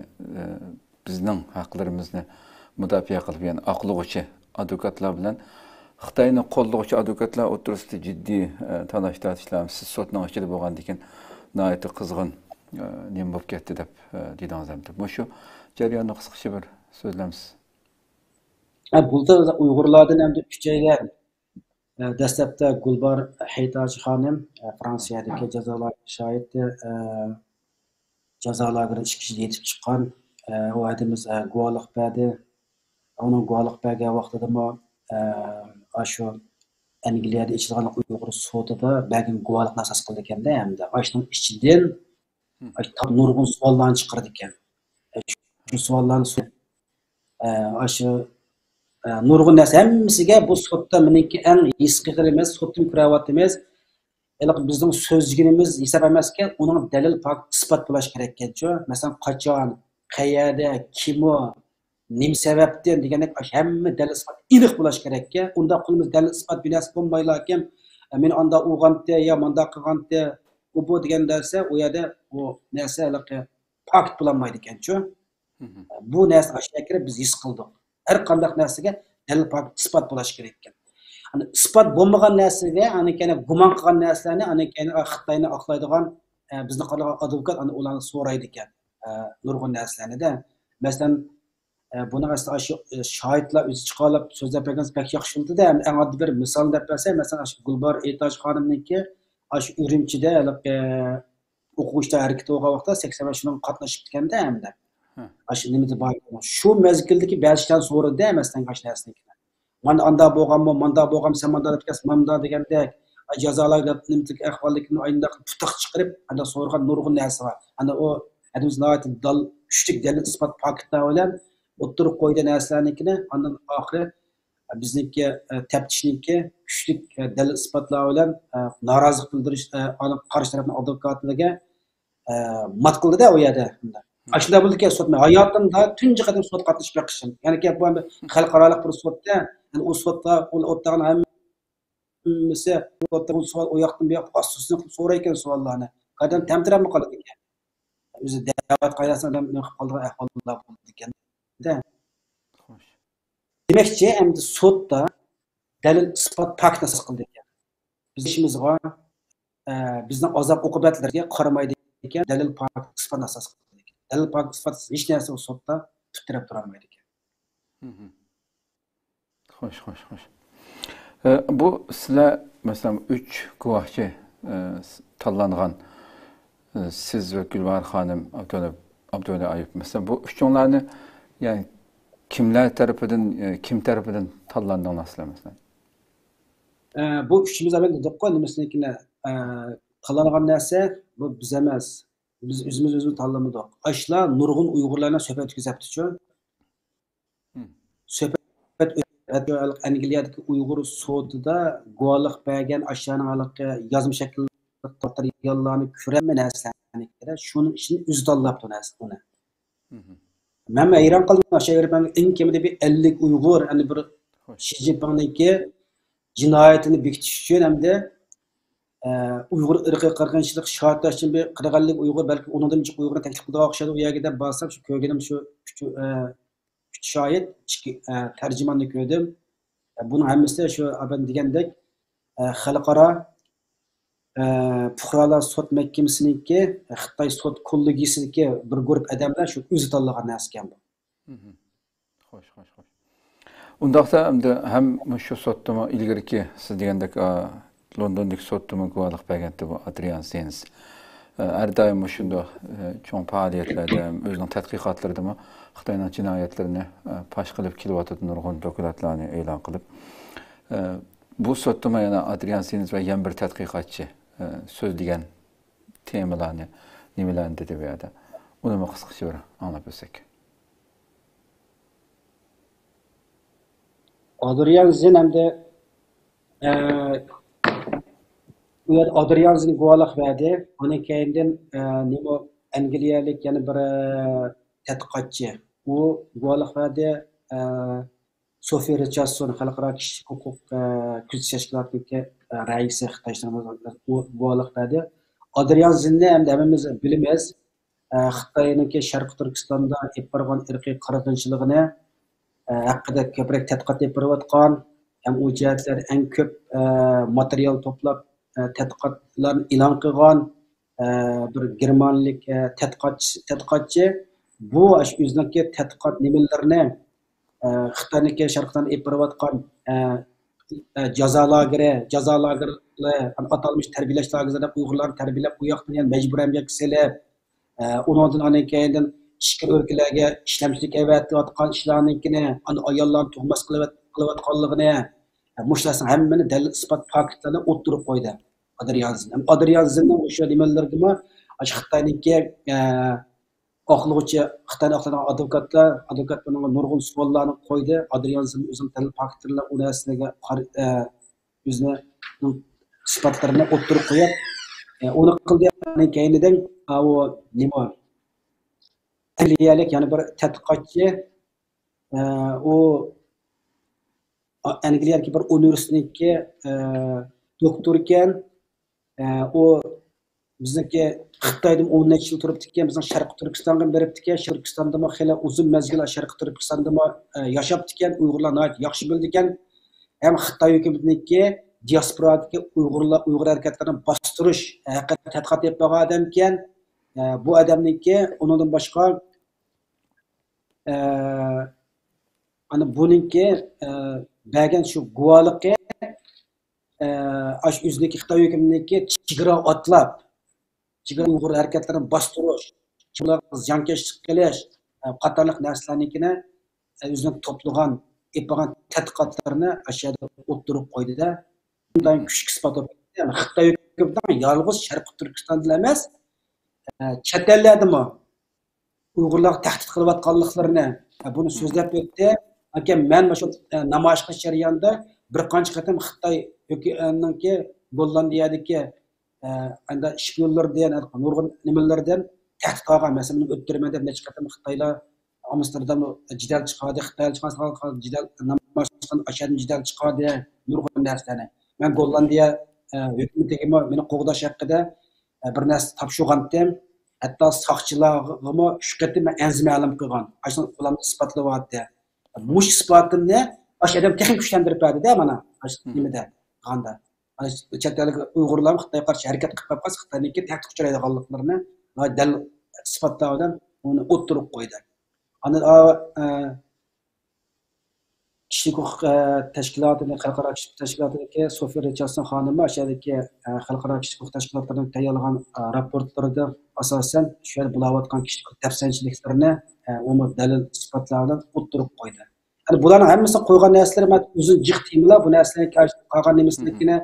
Speaker 1: bizning haqlarimizni mudofaa qilib, ya'ni aqlug'uchi advokatlar bilan Xitoyning qo'llovchi advokatlar o'rtasida jiddiy talash tortishlar siz sotning ichida bo'lgandan keyin nihoyat qizg'in nima bo'lib ketdi deb dedingizda. Bu shu jarayonni qisqacha bir so'zlamsiz.
Speaker 2: Burada Uyg'urlardan ham kuchaygan dastlabda Gulbar Hitoch xonim Fransiyadagi jazolar shohidi jazo lageri chiqishga yetib chiqqan. U adimiz guvohlik berdi. Uning guvohlik bergan vaqtida shu Angliyada ichilgan Uyg'ur sudida bergan guvohlikni asos qildi ekanda, hamda shuning ichidan nurg'un savollarni chiqardi ekan. Shu savollarni shu nurg'un narsa hammasiga bu sudda meniki eng his qilgan emas, sudning kiravat emas. Bizning so'zligimiz hisob emas ekan, uning dalil isbot bo'lish kerak ekan. Masalan, qachon, qayerda, kim nim sebepten degandek hamma dalil isbot aniq bo'lish kerakka. Unda qilmiz dalil isbot binasi bo'lmaylarkan. Men anda o'g'ante ya manda qilgante bu degan narsa u yerda u narsa pakt bo'lmaydi ekan-ku. Bu narsa ashakira biz his qildik. Har qanday narsaga dalil pakt isbot bo'lish kerak ekan. Hani isbot bo'lmagan narsaga, ani kana gumon qilgan narsalarni, ani kana Xitoyni oqlaydigan bizni qilgan advokat ani ularni so'raydi ekan. Nurg'un narsalarni-da. Masalan, buni aslida shu shohidlar o'zi chiqarib so'zlab bergan pek yaxshi bo'ldi-da. Eng oddiy bir misol deb bersa, masalan, shu Gulbar Etaj xonimniki shu Urumchida o'quvchilar harakati bo'lgan vaqtda 80 shundan qatnashib ketganda hamda. Shu nimada bor. Shu mezgildagi ba'zidan so'radi masalan shu narsani. Mana anda bo'lganmi, manda bo'lgan, sen manda deb kelsa, manda degandek jazolarga nimtik ahvollikni oyinda putuq chiqarib, anda so'rgan nurg'un narsa bor. Anda o adimiz noyat dal kuchlik dalil isbot paketlar bilan o'ttirib qo'ygan narsalarnikini ondan oxiri bizniki taftishniki kuchlik dalil isbotlar bilan norozilik bildirish aniq qarshi tarafning advokatlariga mat qildi-da u yerda. Ashunda bo'ldiki sud hayotimda tunji qadam sud qatnashib beqishim. Ya'ni ki bu xalqaro bir sudda, u sudda o'tgan hammasi o'tgan savol u yoqdan bu yoqqa asosini qilib so'raykan savollarni. Qadam tamtirab qoladi ekan. O'zi da'vat qoidasini adam qilib qolgan ahvollar bo'ldi ekan. Xo'sh. Demakchi, endi sudda dalil isbot paktni asos qildi ekan. Biz ishimizga bizning azob uqubatlarga qaramaydi ekan, dalil pakt isbotni asos qildi. Dalil pakt isbotsiz hech narsa sudda tutirib turolmaydi ekan.
Speaker 1: Xo'sh. Bu sizlar masalan 3 guvohchi tanlangan siz va Gulbar xonim, Abdulla Ayub masalan bu uchonlarni yani kimlar tarafidan tanlandinglar sizlar masalan?
Speaker 2: Bu uchimiz avval dedik-ku, nimasinikilar tanlangan narsa bu biz emas. Biz o'zimiz tanlamadik. Ashlar nurg'un Uyg'urlarni suhbat o'tkazibdi-ku. Suhbat Angliyadagi Uyg'ur sudida guvohlik bergan ashlarning yozma shaklda yollarni ko'rama narsani, shuning ishini o'zi tanlabdi uni. Men hayron qoldim, o'sha eng kamida bir 50 Uyg'ur, yani bir Xi Jinpingniki jinoyatini bekitish uchun hamda Uyg'ur irqiy qirg'inchilik shohidlar uchun bir qirg'inlik Uyg'ur balki undan jiq Uyg'urni taklif qildigan o'xshadi. U yerga deb borsam shu ko'rganim shu shohid tarjimonni ko'rdim. Buni hammasi shu aban degandek xalqaro fuqarolar sud mahkamasiniki Xitoy sud kollegiyasidagi bir guruh odamlar shu o'zi tanlagan narsa ekan bu.
Speaker 1: Xo'sh. Undaqda ham shu sudda ilgariki siz degandek Londondagi sudda guvohlik berganda bu Adrian Zenz har doim shunday cho'ng faoliyatlarda o'zining tadqiqotlarida Xitoyning jinoyatlarini pash qilib kelyotgan nurg'un dokladlarni e'lon qilib bu sudda yana Adrian Zenz va yana bir tadqiqotchi so'zlagan temalarni nimalarni dedi bu yerda uni qisqacha bir anglab o'tsak.
Speaker 2: Adrian Zenz hamda bu yer Adrian Zenz guvohlik berdi. Uni keyindan nima Angliyalik yana bir tadqiqotchi u guvohlik berdi. Sophie Richardson xalqaro kishilik huquq kuzatish tashkilotiga raisi Xitoydan guvohlik berdi. Adrian Zenzni ham hammamiz bilamiz. Xitoyniki Sharqiy Turkistonda olib borgan irqiy qirg'inchiligini haqida ko'proq tadqiqot olib borayotgan, ham u jihatlar eng ko'p material to'plab tadqiqotlarni e'lon qilgan bir germanlik tadqiqotchi bu o'ziniki tadqiqot nimalarni Xitoyniki Sharqdan olib borayotgan jazo lageri atalmış tarbiyalash lagerida Uyg'urlarni tarbiyalab u yoqdan yana majburan kelib undan keyin ishki o'rkilarga ishlamchilik avatayotgan ishlarnikini ayollarni tug'mas qilayotganligini mushlarni hammani dalil isbot faktlarni o'ttirib qo'ydi Adrian Zenz o'sha nimalarga Xitoyniki oqlovchi Xitoyni oqlagan advokatlarning nurg'un savollarni qo'ydi. Adrian Zenz o'zining dalil faktlarni u narsaga o'zini sifatlarini o'ttirib qo'yib uni qildi. Keyinidan u nima Angliyalik yana bir tadqiqotchi o Angliyadagi bir universitetniki doktor ekan. O bizniki Xitoydan 10 necha yil turibdi ekan, bizning Sharqiy Turkistonga beribdi ekan. Turkistonda ham xeyli uzun mezgil Sharqiy Turkistonda yashab ekan, Uyg'urlar yaxshi bildi ekan. Hem Xitoy hukumatniki diasporadagi Uyg'ur harakatlarini bostirish haqida tadqiqot yapgan odam ekan. Bu odamniki undan boshqa ana buningki bergan shu guvohligi ash o'ziniki Xitoy hukumatniki chegara otlab chegara Uyg'ur harakatlarini bostirish, ularga ziyonkashlik qilish qatorliq narsalarnikini o'zining to'plagan yapgan tadqiqotlarini ashyoda o'ttirib qo'ydida. Bundan kuchli isbot bo'ldi. Yani Xitoy hukumati yolg'iz Sharqiy Turkistonda emas, chet ellardami Uyg'urlar tahdid qilayotganliklarini buni so'zlab o'tdi. Akan men shu namoyish qilish jarayonida bir qancha qatam Xitoy hukumatining Gollandiyadagi anda shpionlar degan nurg'un nimalardan tahdid qilgan. Masalan, o'ttirman deb necha qatam Xitoylar Amsterdamda jidal chiqadi, Xitoy chiqadi, jidal namoyish qilgan ashadin jidal chiqadi, nurg'un narsalarni. Men Gollandiya hukumatiga meni qo'g'dash haqida bir narsa topshirgandim. Hatta soqchilarga shu qatim anzi ma'lum qilgan. Ashuni ularni isbotlayapti. Mush isbotini ash odam texnik kuchlantirib berdi-da mana ash nimada qanda. Chet ellik Uyg'urlar Xitoyga qarshi harakat qilib qolsa, Xitoyniki tahdid uchraydiganliklarini dal isbotlagan uni o'ttirib qo'ydi. Ana kishilik huquq tashkilotini xalqaro kishilik tashkilotidagi Sofiya Richardson xonimi ashadagi xalqaro kishilik huquq tashkilotlarining tayyorlagan raportlarida asosan shu yerda bo'layotgan kishilik huquq tafsirchiliklarni uni dalil isbotlardan o'ttirib qo'ydi. Yani bularning hammasi qo'ygan narsalar uzun jiq temalar, bu narsalarni qolgan nimasligini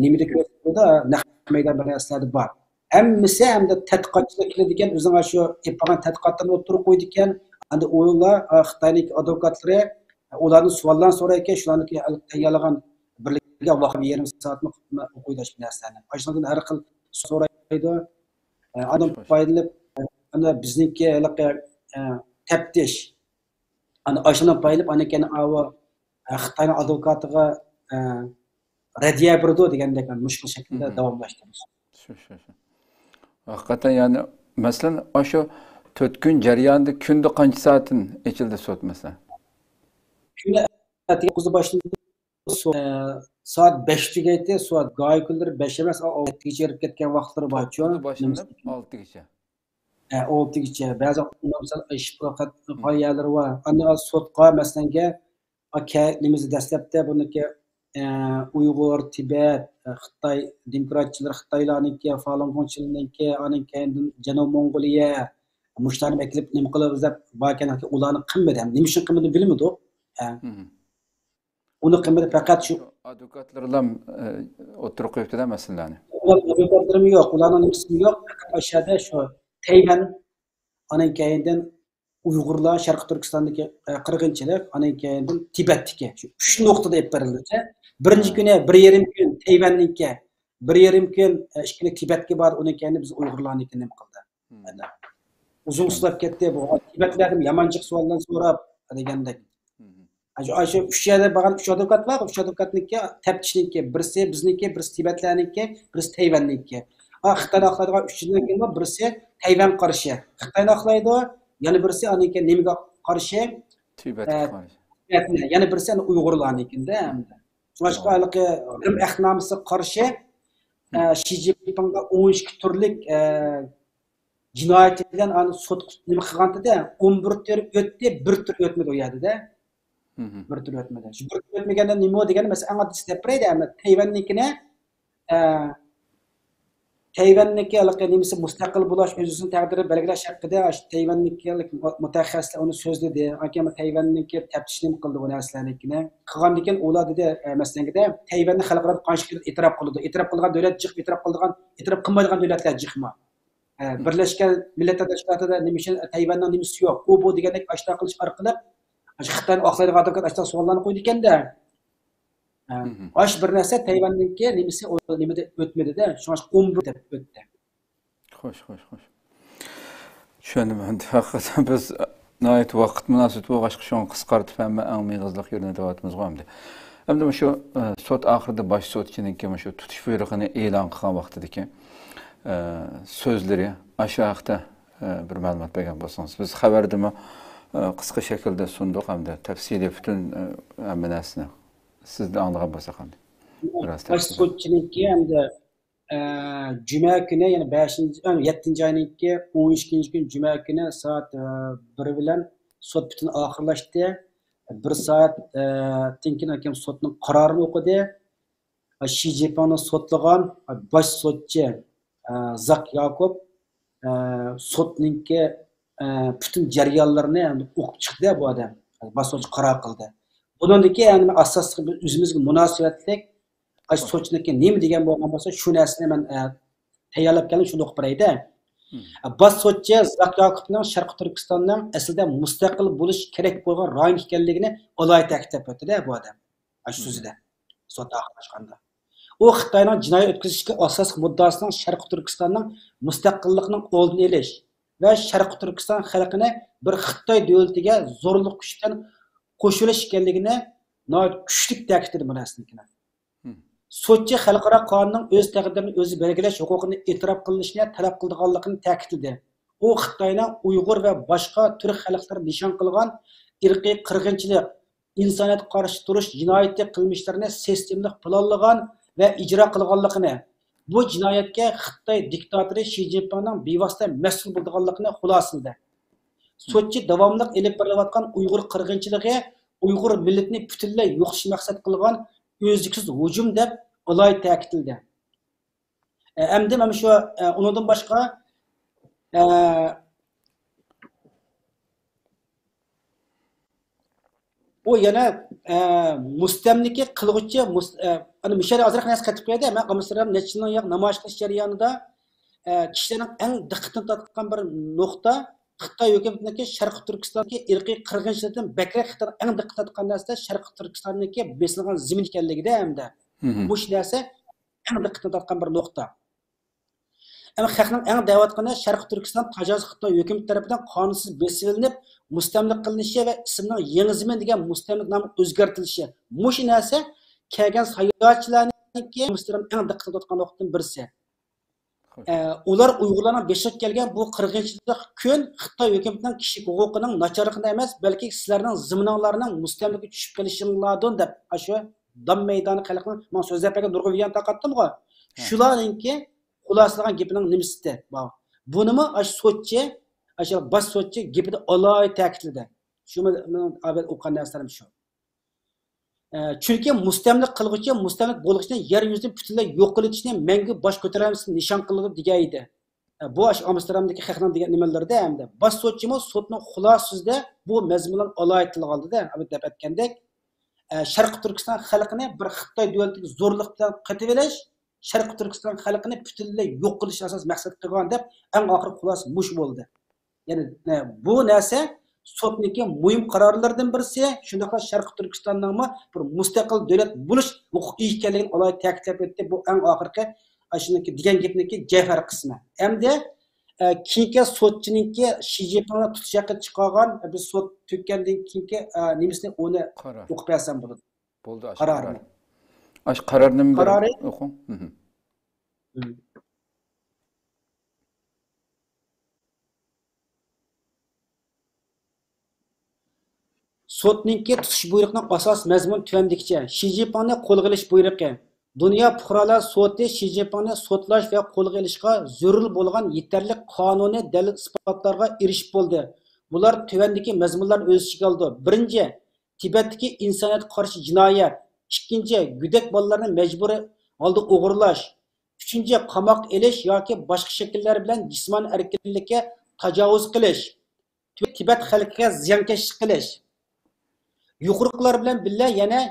Speaker 2: nimada ko'rsatdi, naq maydon bir narsalar bor. Hammasi hamda tadqiqotchilar keladigan o'zining shu yapgan tadqiqotlarni o'ttirib qo'ydi ekan. Endi ular Xitoylik advokatlari ularni savollarni so'rayotgan, shularni tayyorlagan birlikka Allohga yarim soatni o'qiydish narsani. Ashundan har xil so'raydi. Adam foydalib ana bizniki taftish ana ashundan foydalib ana keyin Xitoy advokatiga radiya berdi degandek mushkul shaklda davomlashtirdi.
Speaker 1: Shu. Haqiqatan yani masalan shu 4 kun jarayonida kunda qancha soatdan ichildi sud masalan?
Speaker 2: Kuni 9 başında saat 5'te gitti, saat gayet kunları 5 emas, 6 gacha erib ketgan vaqtlari bor.
Speaker 1: Kuni boshida 6 gacha.
Speaker 2: 6 gacha. Ba'zi misol ish faqat qo'yalari va ana sudqa masalanga nimasi dastlabda buniki Uyg'ur, Tibet, Xitoy demokratchilar, Xitoylarniki, Falun Gongchilarniki, aning keyin Janubiy Mongoliya mushtarni eklib nima qilib deb bakanaki ularni qilmadi ham. Nima uchun qilmadi bilmadi. Uni qilmadi faqat shu
Speaker 1: advokatlar bilan o'tirib qo'yibdi-da masalani.
Speaker 2: Advokatlarim yo'q, ularning ismi yo'q. Aşağıda şu Tayvan aning keyindan Uyg'urlar Sharqiy Turkistondagi qirg'inchilik, aning keyindan Tibetdagi shu 3 nuqtada olib berildi. Birinchi kuni 1,5 kun Tayvanniki, 1,5 kun ishkili Tibetga bordi, uning keyindan biz Uyg'urlarniki nima qildi. Uzun uslab ketdi bu. Tibetlardan yamanchiq savollar so'rab degandek. Shu 3 yerda bo'lgan 3 advokat bor, 3 advokatniki taftishniki, birisi bizniki, birisi Tibetlarniki, birisi Tayvanniki. Xitoy aqlaydigan 3-dan keyin birisi Tayvan qarshi. Xitoy aqlaydi, yana birisi aniki nimaga qarshi?
Speaker 1: Tibetga qarshi.
Speaker 2: Yana birisi Uyg'urlarnikida hamda. Boshqa halqi Rim ahdnomasi qarshi Xi Jinpingga 12 turlik jinoyat bilan sud nima qilganda 11 tur o'tdi, 1 tur o'tmadi u yerda. Bir tur o'tmadi. Shu bir tur o'tmaganda nima degani masalan anga steplaydi hamda Tayvannikini Tayvanniki halqi nimasi mustaqil bo'lish o'zining taqdiri belgilash haqida Tayvanniklik mutaxassislar uni so'zladi. Akama Tayvanniki taftish nima qildi bu narsalarnikini. Qilgandan keyin ular dedi masalangida Tayvanni xalqaro qonunchilik e'tirof qildi. E'tirof qilgan davlat jiq, e'tirof qilmaydigan davlatlar jiqma. Birlashgan Millatlar Tashkilotida nima uchun Tayvanning nimasi yo'q? U bu degandek ashta qilish orqali Xitoyni oqlaydigan advokat ashta savollarni qo'ydi ekanda. Ash bir narsa Tayvanniki nimasi nimada o'tmadi-da, shu 11 deb o'tdi.
Speaker 1: Xo'sh. Tushundim. Haqiqatan biz Nəhayət vaxt münasibət bo'lğaçqa şunu qısqartıb həmmə ən meyğizliq yerinə davatımız qoyamdı. Hem de şu sot ahırda baş sotçunun şu tutuş buyrug'ini e'lon qilgan vaqtidagi so'zlari aşağı haqda bir ma'lumot bergan bo'lsangiz. Biz xabardimi qisqa shaklda sunduq hamda tafsiliy butun hamma narsani sizdan anglagan bo'lsa qanday?
Speaker 2: Baş sotçununki hamda cuma günü yani 7. ayınki 12. gün cuma günü saat 1 bilan sot bütün ahırlaştı. 1 saat tinkin hakem sotning qarorini o'qidi. Xi Jinpingni sotlagan baş sotchi Zak Yakob sotninki bütün jarayonlarini o'qib chiqdi bu odam. Baş sotchi qaror qildi. Buningki yani asosiy o'zimizga munosabatlik baş sotchiniki nima degan bo'lgan bo'lsa, shu narsani men tayyorlab keldim, shuni o'qib berayda. Baş sotchi Zak Yakobning Sharq Turkistonning aslida mustaqil bo'lish kerak bo'lgan rayon ekanligini alohida ta'kidlab o'tdi bu odam. Shu so'zida sotda aqlashganda. U Xitoyning jinoyat o'tkazishga asosiy muddasining Sharq Turkistonning mustaqilligining oldini olish va Sharq Turkiston xalqini bir Xitoy davlatiga zo'rlik kuchdan qo'shilish ekanligini kuchli ta'kidladi bu narsani. Sotchi xalqaro qonunning o'z taqdirini o'zi belgilash huquqini e'tirof qilinishini talab qilganligini ta'kidladi. U Xitoyning Uyg'ur va boshqa turk xalqlari nishon qilgan irqiy qirg'inchilik, insoniyatga qarshi turish jinoyati qilmishlarini sistemli planlagan va ijro qilganligini, bu jinoyatga Xitoy diktatori Xi Jinpingning bevosita mas'ul bo'lganligini xulosaladi. Sotchi davomli elib borilayotgan Uyg'ur qirg'inchiligi Uyg'ur millatini butunlay yo'qotish maqsad qilgan o'zliksiz hujum deb alohida ta'kidladi. Endi mana shu undan boshqa u yana mustamlika qilg'uchi ana mishari azroq narsa qaytib qo'yadi. Men qamisiram nechinin yo'q namoyish qilish jarayonida kishilarning eng diqqatini tortgan bir nuqta Xitoy hukumatidagi Sharq Turkistondagi irqiy qirg'inchilikdan bakrak Xitoy eng diqqat tortgan narsa Sharq Turkistondagi besilgan zamin ekanligida hamda bu narsa eng diqqatni tortgan bir nuqta. Ama xalqning eng da'vatqani Sharq Turkiston tajovuz Xitoy hukumat tomonidan qonunsiz besilinib, mustamlik qilinishi va ismning yangi zamin degan mustamlik nomi o'zgartirilishi. Mush narsa kelgan sayohatchilarniki mustaram eng diqqat tortgan nuqtadan birisi. Ular Uyg'urlarning beshik kelgan bu qirg'inchilik kun Xitoy hukumatining kishilik huquqining nacharligida emas, balki sizlarning zimininglarning mustamlikka tushib kelishinglardan deb shu dam maydoni xalqning men so'zlab bergan nurg'un videoni taqatdim-ku. Shularningki xuloslagan gapining nimasi bor. Bunimi sotchi, baş sotchi gapida alohida ta'kidladi. Shu men avval o'qigan narsalarim shu. Chunki mustamlik qilg'uchi mustamlik bo'lishni yer yuzini butunlay yo'q qilishni menga bosh ko'taramiz nishon qilib degan edi. Bu Amsterdamdagi xalqning degan nimalarda hamda baş sotchimi sotning xulosasida bu mazmunlar alohida tilga oldida, deb aytgandek, Sharq Turkiston xalqini bir Xitoy davlatiga zo'rlik bilan qatib olish, Sharq Turkiston xalqini butunlay yo'q qilish asos maqsad qilgan deb eng oxirgi xulosa mush bo'ldi. Ya'ni bu narsa sotniki muhim qarorlardan birisi, shundoqla Sharq Turkistonning bir mustaqil davlat bo'lish huquqi ekanligini alohida ta'kidlab o'tdi. Bu eng oxirgi shuniki degan gapniki jafar qismi. Endi keyingi sotchiniki Xi Jinpingni tutishga chiqargan biz sot tugagandan keyingi nimasini uni o'qib bersam bo'ladi.
Speaker 1: Bo'ldi,
Speaker 2: qarorni.
Speaker 1: Ash qarorni o'qing.
Speaker 2: Sotninki tutish buyruqning asos mazmun tuvandikicha Xi Jinpingni qo'lga olish buyruqi. Dunyo fuqarolar soti Xi Jinpingni sotlash va qo'lga olishga zarur bo'lgan yetarli qonuniy dalil isbotlarga erishib bo'ldi. Bular tuvandagi mazmunlarni o'z ichiga oldi. Birinchi, Tibetdagi insoniyatga qarshi jinoyat. Ikkinchi, go'dak bolalarni majburiy holda o'g'irlash. Uchinchi, qamoq elish yoki boshqa shakllar bilan jismoniy erkinlikka tajovuz qilish. Tibet xalqiga ziyonkashlik qilish. Yuqoriqilar bilan birga yana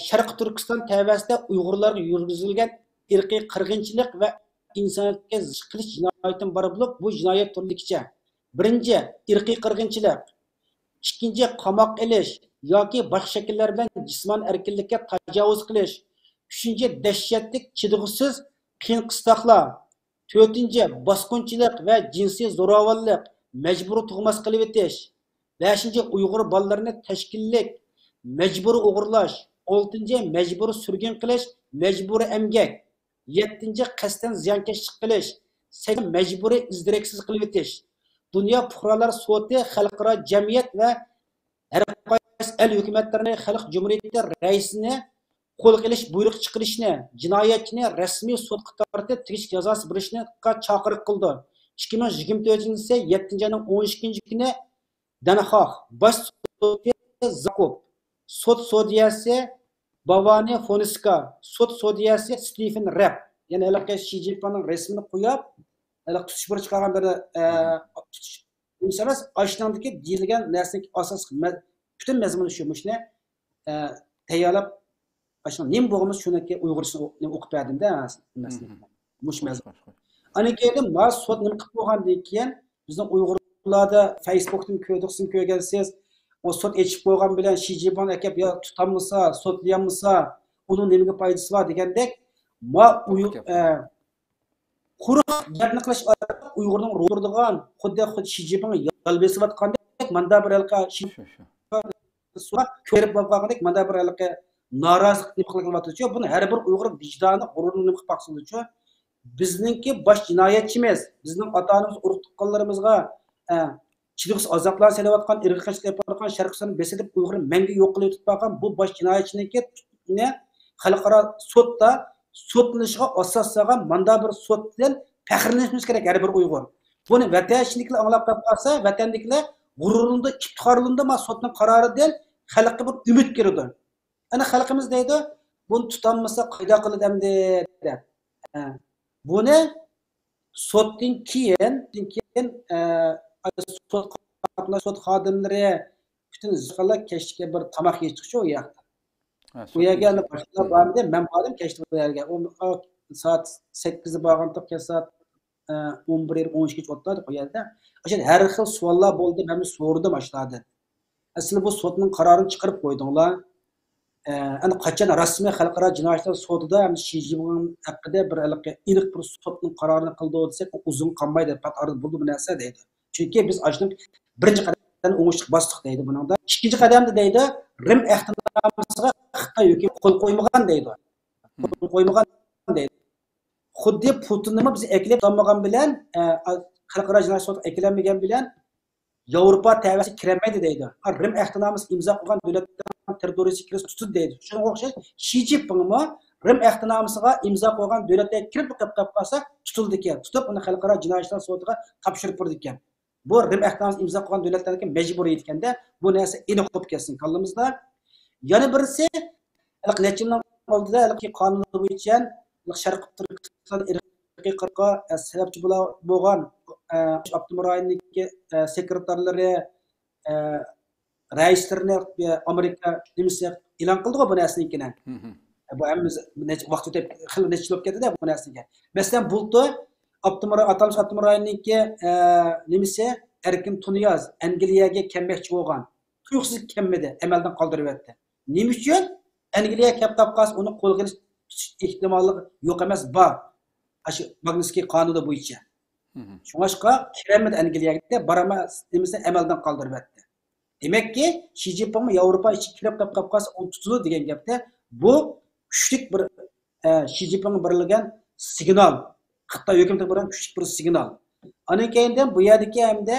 Speaker 2: Sharq Turkiston tavasida Uyg'urlarga yurgizilgan irqiy qirg'inchilik va insoniyatga ziq qilish jinoyatidan biri bo'lib, bu jinoyat turligicha. Birinchi, irqiy qirg'inchilik. Ikkinchi, qamoq elish yoki boshqa shakllar bilan jismoniy erkinlikka tajovuz qilish. Uchinchi, dahshatli, chidg'usiz qiyin qistoqlar. To'rtinchi, bosqinchilik va jinsiy zo'ravonlik, majburiy tug'mas qilib o'tish. 5. Uyg'ur bolalarini tashkillik, mecburi o'g'irlash, 6. Mecburi surgun qilish, mecburi emgak, 7. Qasddan ziyonkashlik qilish, 8. Mecburi izdiraksiz qilib o'tish. Dünya fuqarolar soti xalqaro jamiyat va har qaysi el hukumatlarini xalq jumhuriyati raisini qo'l qilish buyruq chiqarishni, jinoyatchini rasmiy sudga tortib tegish jazosi berishni chaqiriq qildi. 2024 7 ayning 12 kuni Danxoh bosh sudi Zakop, sud sudiyasi Bavani Foniska, sud sudiyasi Stephen Rapp, ya'ni haliqi Xi Jinpingning rasmini qo'yib, haliqi tutish bir chiqargan bir emas, ashnandagi deyilgan narsaning asosiy bütün mazmuni shu. Mushni tayyorlab ashuna nim bo'lg'imiz shuniki Uyg'urchani o'qib berdimda maslakni. Mush mazmun. Ana keyin ma sud nim qilib qo'ygandan keyin bizning Uyg'urlarda Facebookdan ko'rdiqsin ko'rgansiz, o sud echib qo'ygan bilan Xi Jinping akab yo tutamsa, sudlayamsa, uning nimaga foydasi bor degandek, ma quruq gapni qilish Uyg'urning ro'rdigan xuddi Xi Jinping yalbesiyotgandek manda bir halqa ko'rib bo'lgandek manda bir halqa norozilik qilyapti. Buni har bir Uyg'ur vijdoni g'ururini qilib baqsınlıçı. Bizningki bosh jinoyatchimiz, bizning ota-onamiz urug' tuqqanlarimizga chidiqsiz azoblar selayotgan, irqchilik yapayotgan, sharqsini besilib Uyg'ur menga yo'q qilib tutgan bu bosh jinoyatchiniki xalqaro sudda sudlanishiga asos solgan manda bir suddan faxrlanishimiz kerak har bir Uyg'ur. Buni vatanchiliklar anglab qolsa, vatandagilar g'ururunda, iftixorlanda ma sudning qaroridan xalqqa bir umid kirdi. Ana xalqimiz deydi, buni tutanmasa qayda qiladi endi deb. Buni suddan keyin sud xodimlari bütün zıqalar keşke bir tamaq yeyishchi o yoqda. Bu yerga boshqa bordi, men bordim kechdi bu yerga. O soat 8 borgandik, soat 11-12 o'tdi bu yerda. O'sha har xil savollar bo'ldi, men so'rdim ashladi. Asli bu sudning qarorini chiqarib qo'ydinglar. Ana qachon rasmiy xalqaro jinoyatlar sudida Xi Jinping haqida bir aniq bir sudning qarorini qildi desak, uzun qolmaydi, patarib bo'ldi bu narsa deydi. Chunki biz ashning birinchi qadamdan o'ngishlik bosdik deydi buningda. Ikkinchi qadamda deydi, Rim ehtimomisiga Xitoy hukumat qo'l qo'ymagan deydi. Qo'l qo'ymagan deydi. Xuddi Putinni biz eklab olmagan bilan, xalqaro jinoyat sudi eklanmagan bilan Yevropa tavasi kirmaydi deydi. Rim ehtimomisi imzo qo'ygan davlatdan terrorist kirish tutdi deydi. Shunga o'xshash Xi Jinpingmi Rim ehtimomisiga imzo qo'ygan davlatga kirib qolsa tutildi ekan. Tutib uni xalqaro jinoyatlar sudiga topshirib berdi ekan. Bu Rim ehtimomisi imzo qo'ygan davlatlarga majburiy etkanda bu narsa aniq bo'lib ketsin qalbimizda. Yana birisi nechining oldida qonun bo'yicha Sharq Turkiston irqiy qirqa sababchi bo'lgan Abdumurayninniki sekretarlari raislarni Amerika nimasi e'lon qildi bu narsani. Bu hammiz vaqt o'tib xil nechilib ketdi bu narsaga. Masalan, bulti Abdumurayninniki nimasi Erkin Tuniyaz Angliyaga kelmoqchi bo'lgan. Tuyuqsiz kelmadi, amaldan qoldirib o'tdi. Nima uchun? Angliyaga kelib topqas uni qo'lga olish ehtimoli yo'q emas bor. Shu Magnitskiy qonuni bo'yicha. Shunga kiremedi Angliyaga baramas nimasi amaldan qoldirib o'tdi. Demakki, Xi Jinping Yevropa ichiga kirib qolqas uni tutdi degan gapda bu kuchli bir Xi Jinping berilgan signal. Xitoy hukumatiga berilgan kuchli bir signal. Ana keyindan bu yerdagi hamda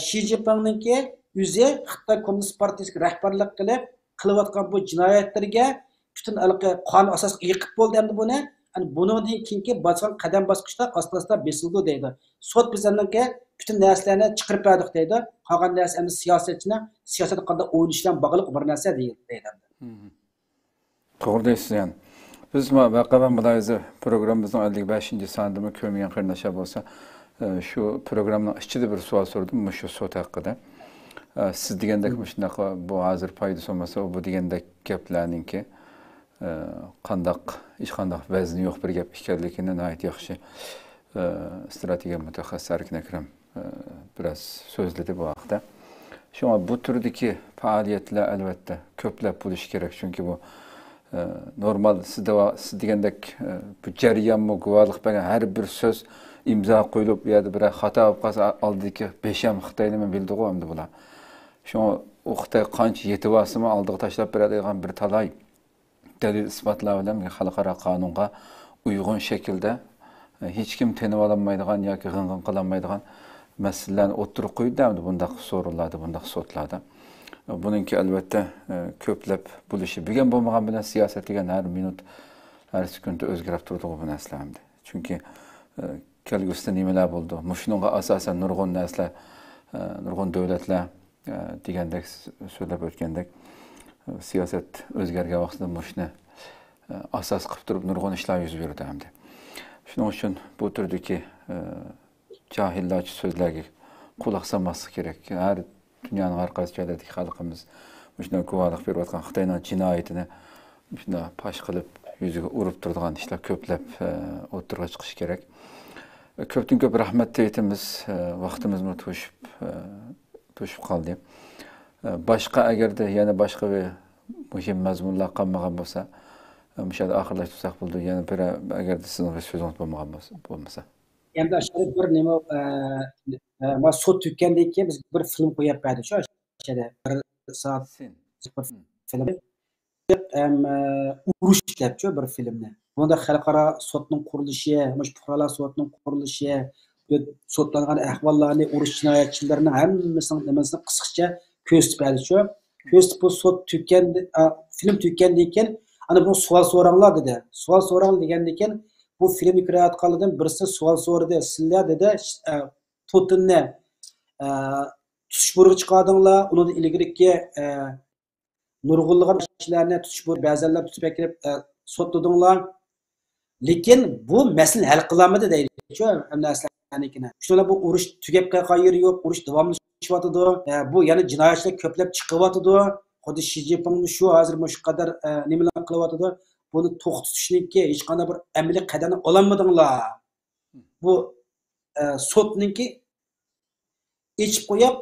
Speaker 2: Xi Jinpingningki o'zi Xitoy Kommunist partiyasiga rahbarlik qilayotgan bu jinoyatlarga bütün qonun asosiga yiqib bo'ldi endi buni. Bundan keyingi bosgan qadam bosqichlar asta-asta besildi deydi. Sud bizlarga bütün narsalarni chiqarib berdik deydi. Qolgan narsa endi siyosatchining siyosatga qanday o'ynashi bilan bog'liq bir narsa deydi.
Speaker 1: To'g'ri deysiz yani. Biz vaqaban muloyiza programmamizning 55-sonida ko'rmagan qarindoshlar bo'lsa, shu programmaning ichida bir savol so'radim, shu sud haqida. Siz degandek shunaqa bu hozir foydasi bo'lmasa, bu degandek gaplarningki qandaq hech qanday vazni yo'q bir gap ekanligini nihoyat yaxshi strategiya mutaxassis Erkin Akram biraz so'zladi bu haqda. Shunga bu turdagi faoliyatlar albatta ko'plab bo'lishi kerak, chunki bu normal siz degandek bu jarayonmi guvohlik bergan har bir so'z imzo qo'yilib, u yerda bir xato bo'lib qolsa oldiki 5 ham Xitoyni bildi-ku endi bular. Şuna o Xitoy qancha yetib olsimi oldiga tashlab beradigan bir talay dalil isbotlar bilan xalqaro qonunga uyg'un shaklda hech kim tenib olmaydigan yoki g'ing'in qilolmaydigan masalalarni o'ttirib qo'ydi bundaq so'rovlarda, bundaq sotlarda. Buningki albatta ko'plab bo'lishi. Bilgan bo'lmagan bilan siyosat degan har minut, har sekund o'zgarib turdi bu narsalarni. Chunki kelgusida nimalar bo'ldi? Shunga asosan nurg'un narsalar, nurg'un davlatlar degandek so'zlab o'tgandek siyosat o'zgargan vaqtda shuni asos qilib turib nurg'un ishlar yuz berdi hamda. Shuning uchun bu turdagi jahillarcha so'zlarga quloq solmaslik kerak. Har dunyoning har qaysi joylardagi xalqimiz shunday guvohlik berayotgan Xitoyning jinoyatini shunday pash qilib yuziga urib turadigan ishlar ko'plab o'tirg'a chiqish kerak. Ko'pdan ko'p rahmat aytamiz, vaqtimizni to'shib qoldi. Boshqa agarda yana boshqa bir muhim mazmunlar qolmagan bo'lsa, o'shada oxirlashtirsak bo'ldi. Yana bir agarda sizning so'zingiz bo'lmasa.
Speaker 2: Endi aşağıda bir nima ma sot tükkendan keyin biz bir film qo'yib berdik. Shu aşağıda 1 soat film urush debchi bir filmni. Bunda xalqaro sotning qurilishi, mush fuqarolar sotining qurilishi, sotlangan ahvollarni, urush jinoyatchilarining hammasini qisqacha ko'rsatib berdi. Ko'rsatib bu sot tükkendi, film tükkendan keyin ana bu savol so'ranglar dedi. Savol so'rang degandan keyin bu filmni ko'rayotganlardan birisi savol so'radi. Sizlar dedi Putinni tutish burg'i chiqardinglar, undan ilgiriki nurg'unlagan kishilarni tutish burg'i ba'zanlar tutib kelib sotladinglar. Lekin bu masala hal qilinmadi deydi. Shu narsalarnikini. Shunday bu urush tugab qolgan yeri yo'q, urush davomlashyapti. Bu yana jinoyatchilar ko'plab chiqyapti. Xuddi Xi Jinping shu hozir shu qadar nimalar qilyapti. Buni to'xtatishninki hech qanday bir amaliy qadamni ololmadinglar. Bu sotninki ichib qo'yib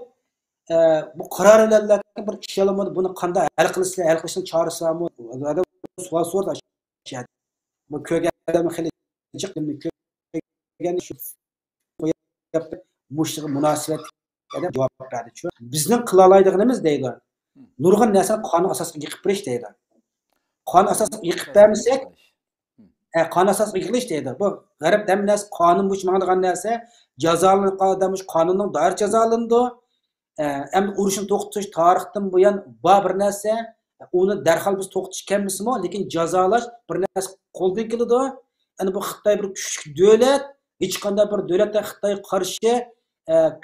Speaker 2: bu qarorlarga bir ish olmadi. Buni qanday hal qilishlar, hal qilishning chorasi bormi? Adam savol so'radi. Bu ko'rganlarni xili jiqimni ko'rgan shu qo'yib mushtiga munosabat deb javob berdi. Bizning qila oladiganimiz deydi. Nurg'un narsani qonun asosiga yiqib berish deydi. Qonun asosiga yiqib bermasak, qonun asosiga yiqilish deydi. Bu g'arib damnas qonun bo'chmagan narsa, jazolanib qoladimush qonunning doir jazolandi. Endi urushni to'xtatish tarixdan buyon bor bir narsa, uni darhol biz to'xtatish kelmasmi, lekin jazolash bir narsa qo'ldan keladi. Endi bu Xitoy bir kuchli davlat, hech qanday bir davlatga Xitoy qarshi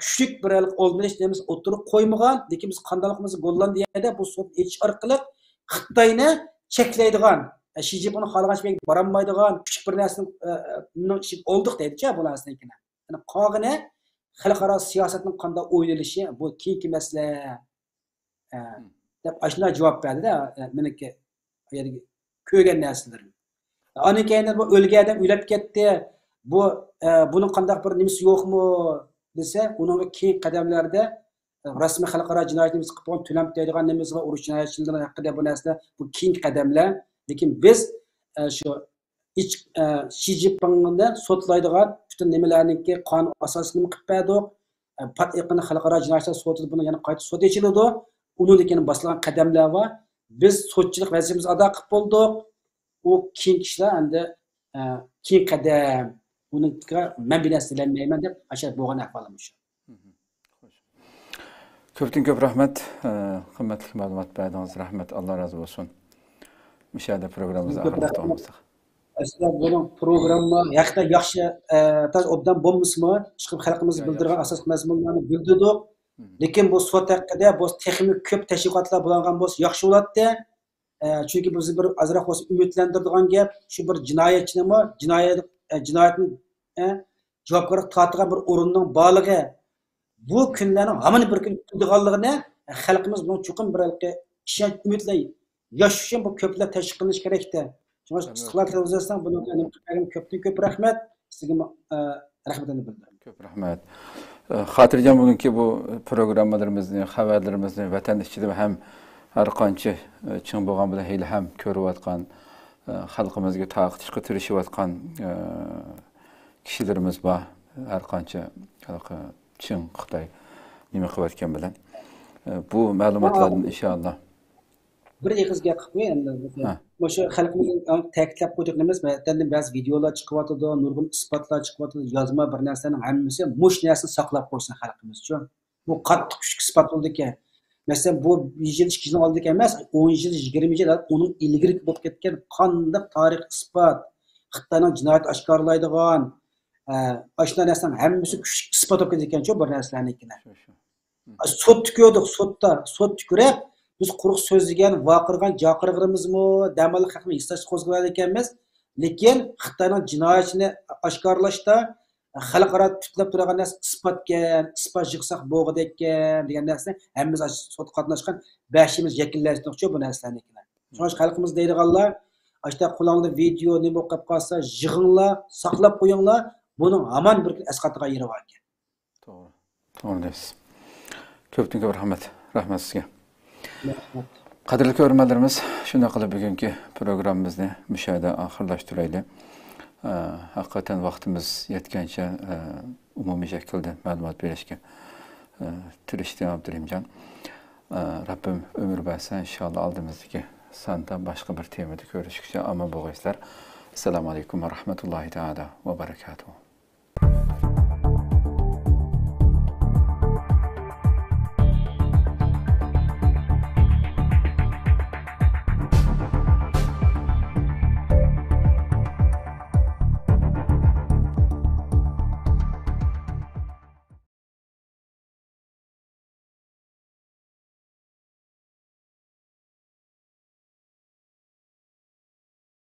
Speaker 2: kuchli bir olmalish demiz o'tirib qo'ymagan, lekin biz qandaligimizni Gollandiyada bu sud etish orqali Xitoyni cheklaydigan, Xi Jinping xohlagan borolmaydigan kuchli bir narsani oldik deydi-chi bu narsani. Ya'ni qog'ini xalqaro siyosatning qanday o'ylanishi bu keyingi masala deb ashuna javob berdi-da, meniki ko'rgan narsalar. Ana keyin bu o'lgan odam o'lib ketdi. Buning qanday bir nimasi yo'qmi desa, uning keyin qadamlarda rasmiy xalqaro jinoyatimiz qilib qo'ygan to'lam deydigan nimasi va urush jinoyatchilari haqida bu narsa bu keyingi qadamlar. Lekin biz shu Xi Jinpingni sotlaydigan butun nimalarniki qonun asosini qilib berdik. Pat'iqni xalqaro jinoyatchilar sotida buni yana qayta sot echiladi. Uningdan boshlangan qadamlar va biz sotchilik vazifamizni ado qilib bo'ldik. U keyingi ishlar endi keyin qadam uniga men bir narsa dilamayman deb asha bo'lgan ahvolimiz shu.
Speaker 1: Ko'pdan ko'p rahmat, qimmatli ma'lumot berdingiz. Rahmat, Alloh rozi bo'lsin. Mishada programmamizni oxirlatamiz.
Speaker 2: Aslida buning programma yaxta yaxshi taz obdan bo'lmasmi? Chiqib xalqimiz bildirgan asosiy mazmunlarni bildirdik. Lekin bu sot haqida bu texnik ko'p tashviqotlar bo'lgan bo'lsa yaxshi bo'lardi. Chunki biz bir azroq bo'lsa umidlantiradigan gap shu bir jinoyatchinimi, jinoyatni javobgarlik tortgan bir o'rinning borligi. Bu kunlarning hamma bir kun qilganligini xalqimiz buni chuqur bir ishonch umidlar yosh uchun bu ko'plab tashviq qilish kerakda. Istiqlol televiziyasidan buni ko'pdan ko'p rahmat. Sizga rahmatini bildiraman.
Speaker 1: Ko'p rahmat. Xotirjam bo'lingki, bu programmalarimizni, xabarlarimizni vatan ichida ham har qancha ching bo'lgan bilan hali ham ko'rayotgan, xalqimizga taqishga tirishayotgan kishilarimiz bor. Har qancha ching Xitoy nima qilayotgan bilan. Bu ma'lumotlardan inshaalloh.
Speaker 2: Bir eg'iz gap qilib qo'y endi. O'sha xalqimizning ta'kidlab qo'ydiqimiz, masalan, ba'zi videolar chiqyotidi, nurg'un isbotlar chiqyotidi, yozma bir narsaning hammasi mush narsani saqlab qo'ysin xalqimizcha. Bu qattiq kuchli isbot bo'ldi ekan. Masalan, bu 100 yil, 2 yil oldin emas, 10 yil, 20 yil uning ilgari bo'lib ketgan qanday tarix isbot, Xitoyning jinoyat oshkorlaydigan, ashuna narsaning hammasi kuchli isbot bo'lib ketgan bir narsalarnikini. Sud ko'rdik, sud ko'rib biz quruq so'zlagan, vaqirgan, jaqirg'imizmi, damal haqni hisob qo'zg'agan ekanmiz, lekin Xitoyning jinoyatini oshkorlashda xalqaro tutlab turgan narsa isbot yig'saq bo'g'idi ekan degan narsani hammamiz sud qatnashgan bashimiz yakillashmoqchi bu narsalarni. So'ng xalqimiz deydiganlar, ashta qo'lingda video nima o'qib qolsa, yig'inglar, saqlab qo'yinglar, buning hamon bir asqatiga yeri bor ekan.
Speaker 1: To'g'ri. To'g'ri deysiz. Ko'p rahmat. Rahmat sizga. Qadrli ko'ruvchilarimiz, shunday qilib bugungi programmamizni mushahada oxirlashtiraylik. Haqiqatan vaqtimiz yetgancha umumiy shaklda ma'lumot berishga tirishdim Abdurimjon. Rabbim umr bersa, inshaalloh oldimizdagi sanda boshqa bir temada ko'rishguncha omon bo'linglar. Assalomu alaykum va rahmatullohi taala va barakatuh.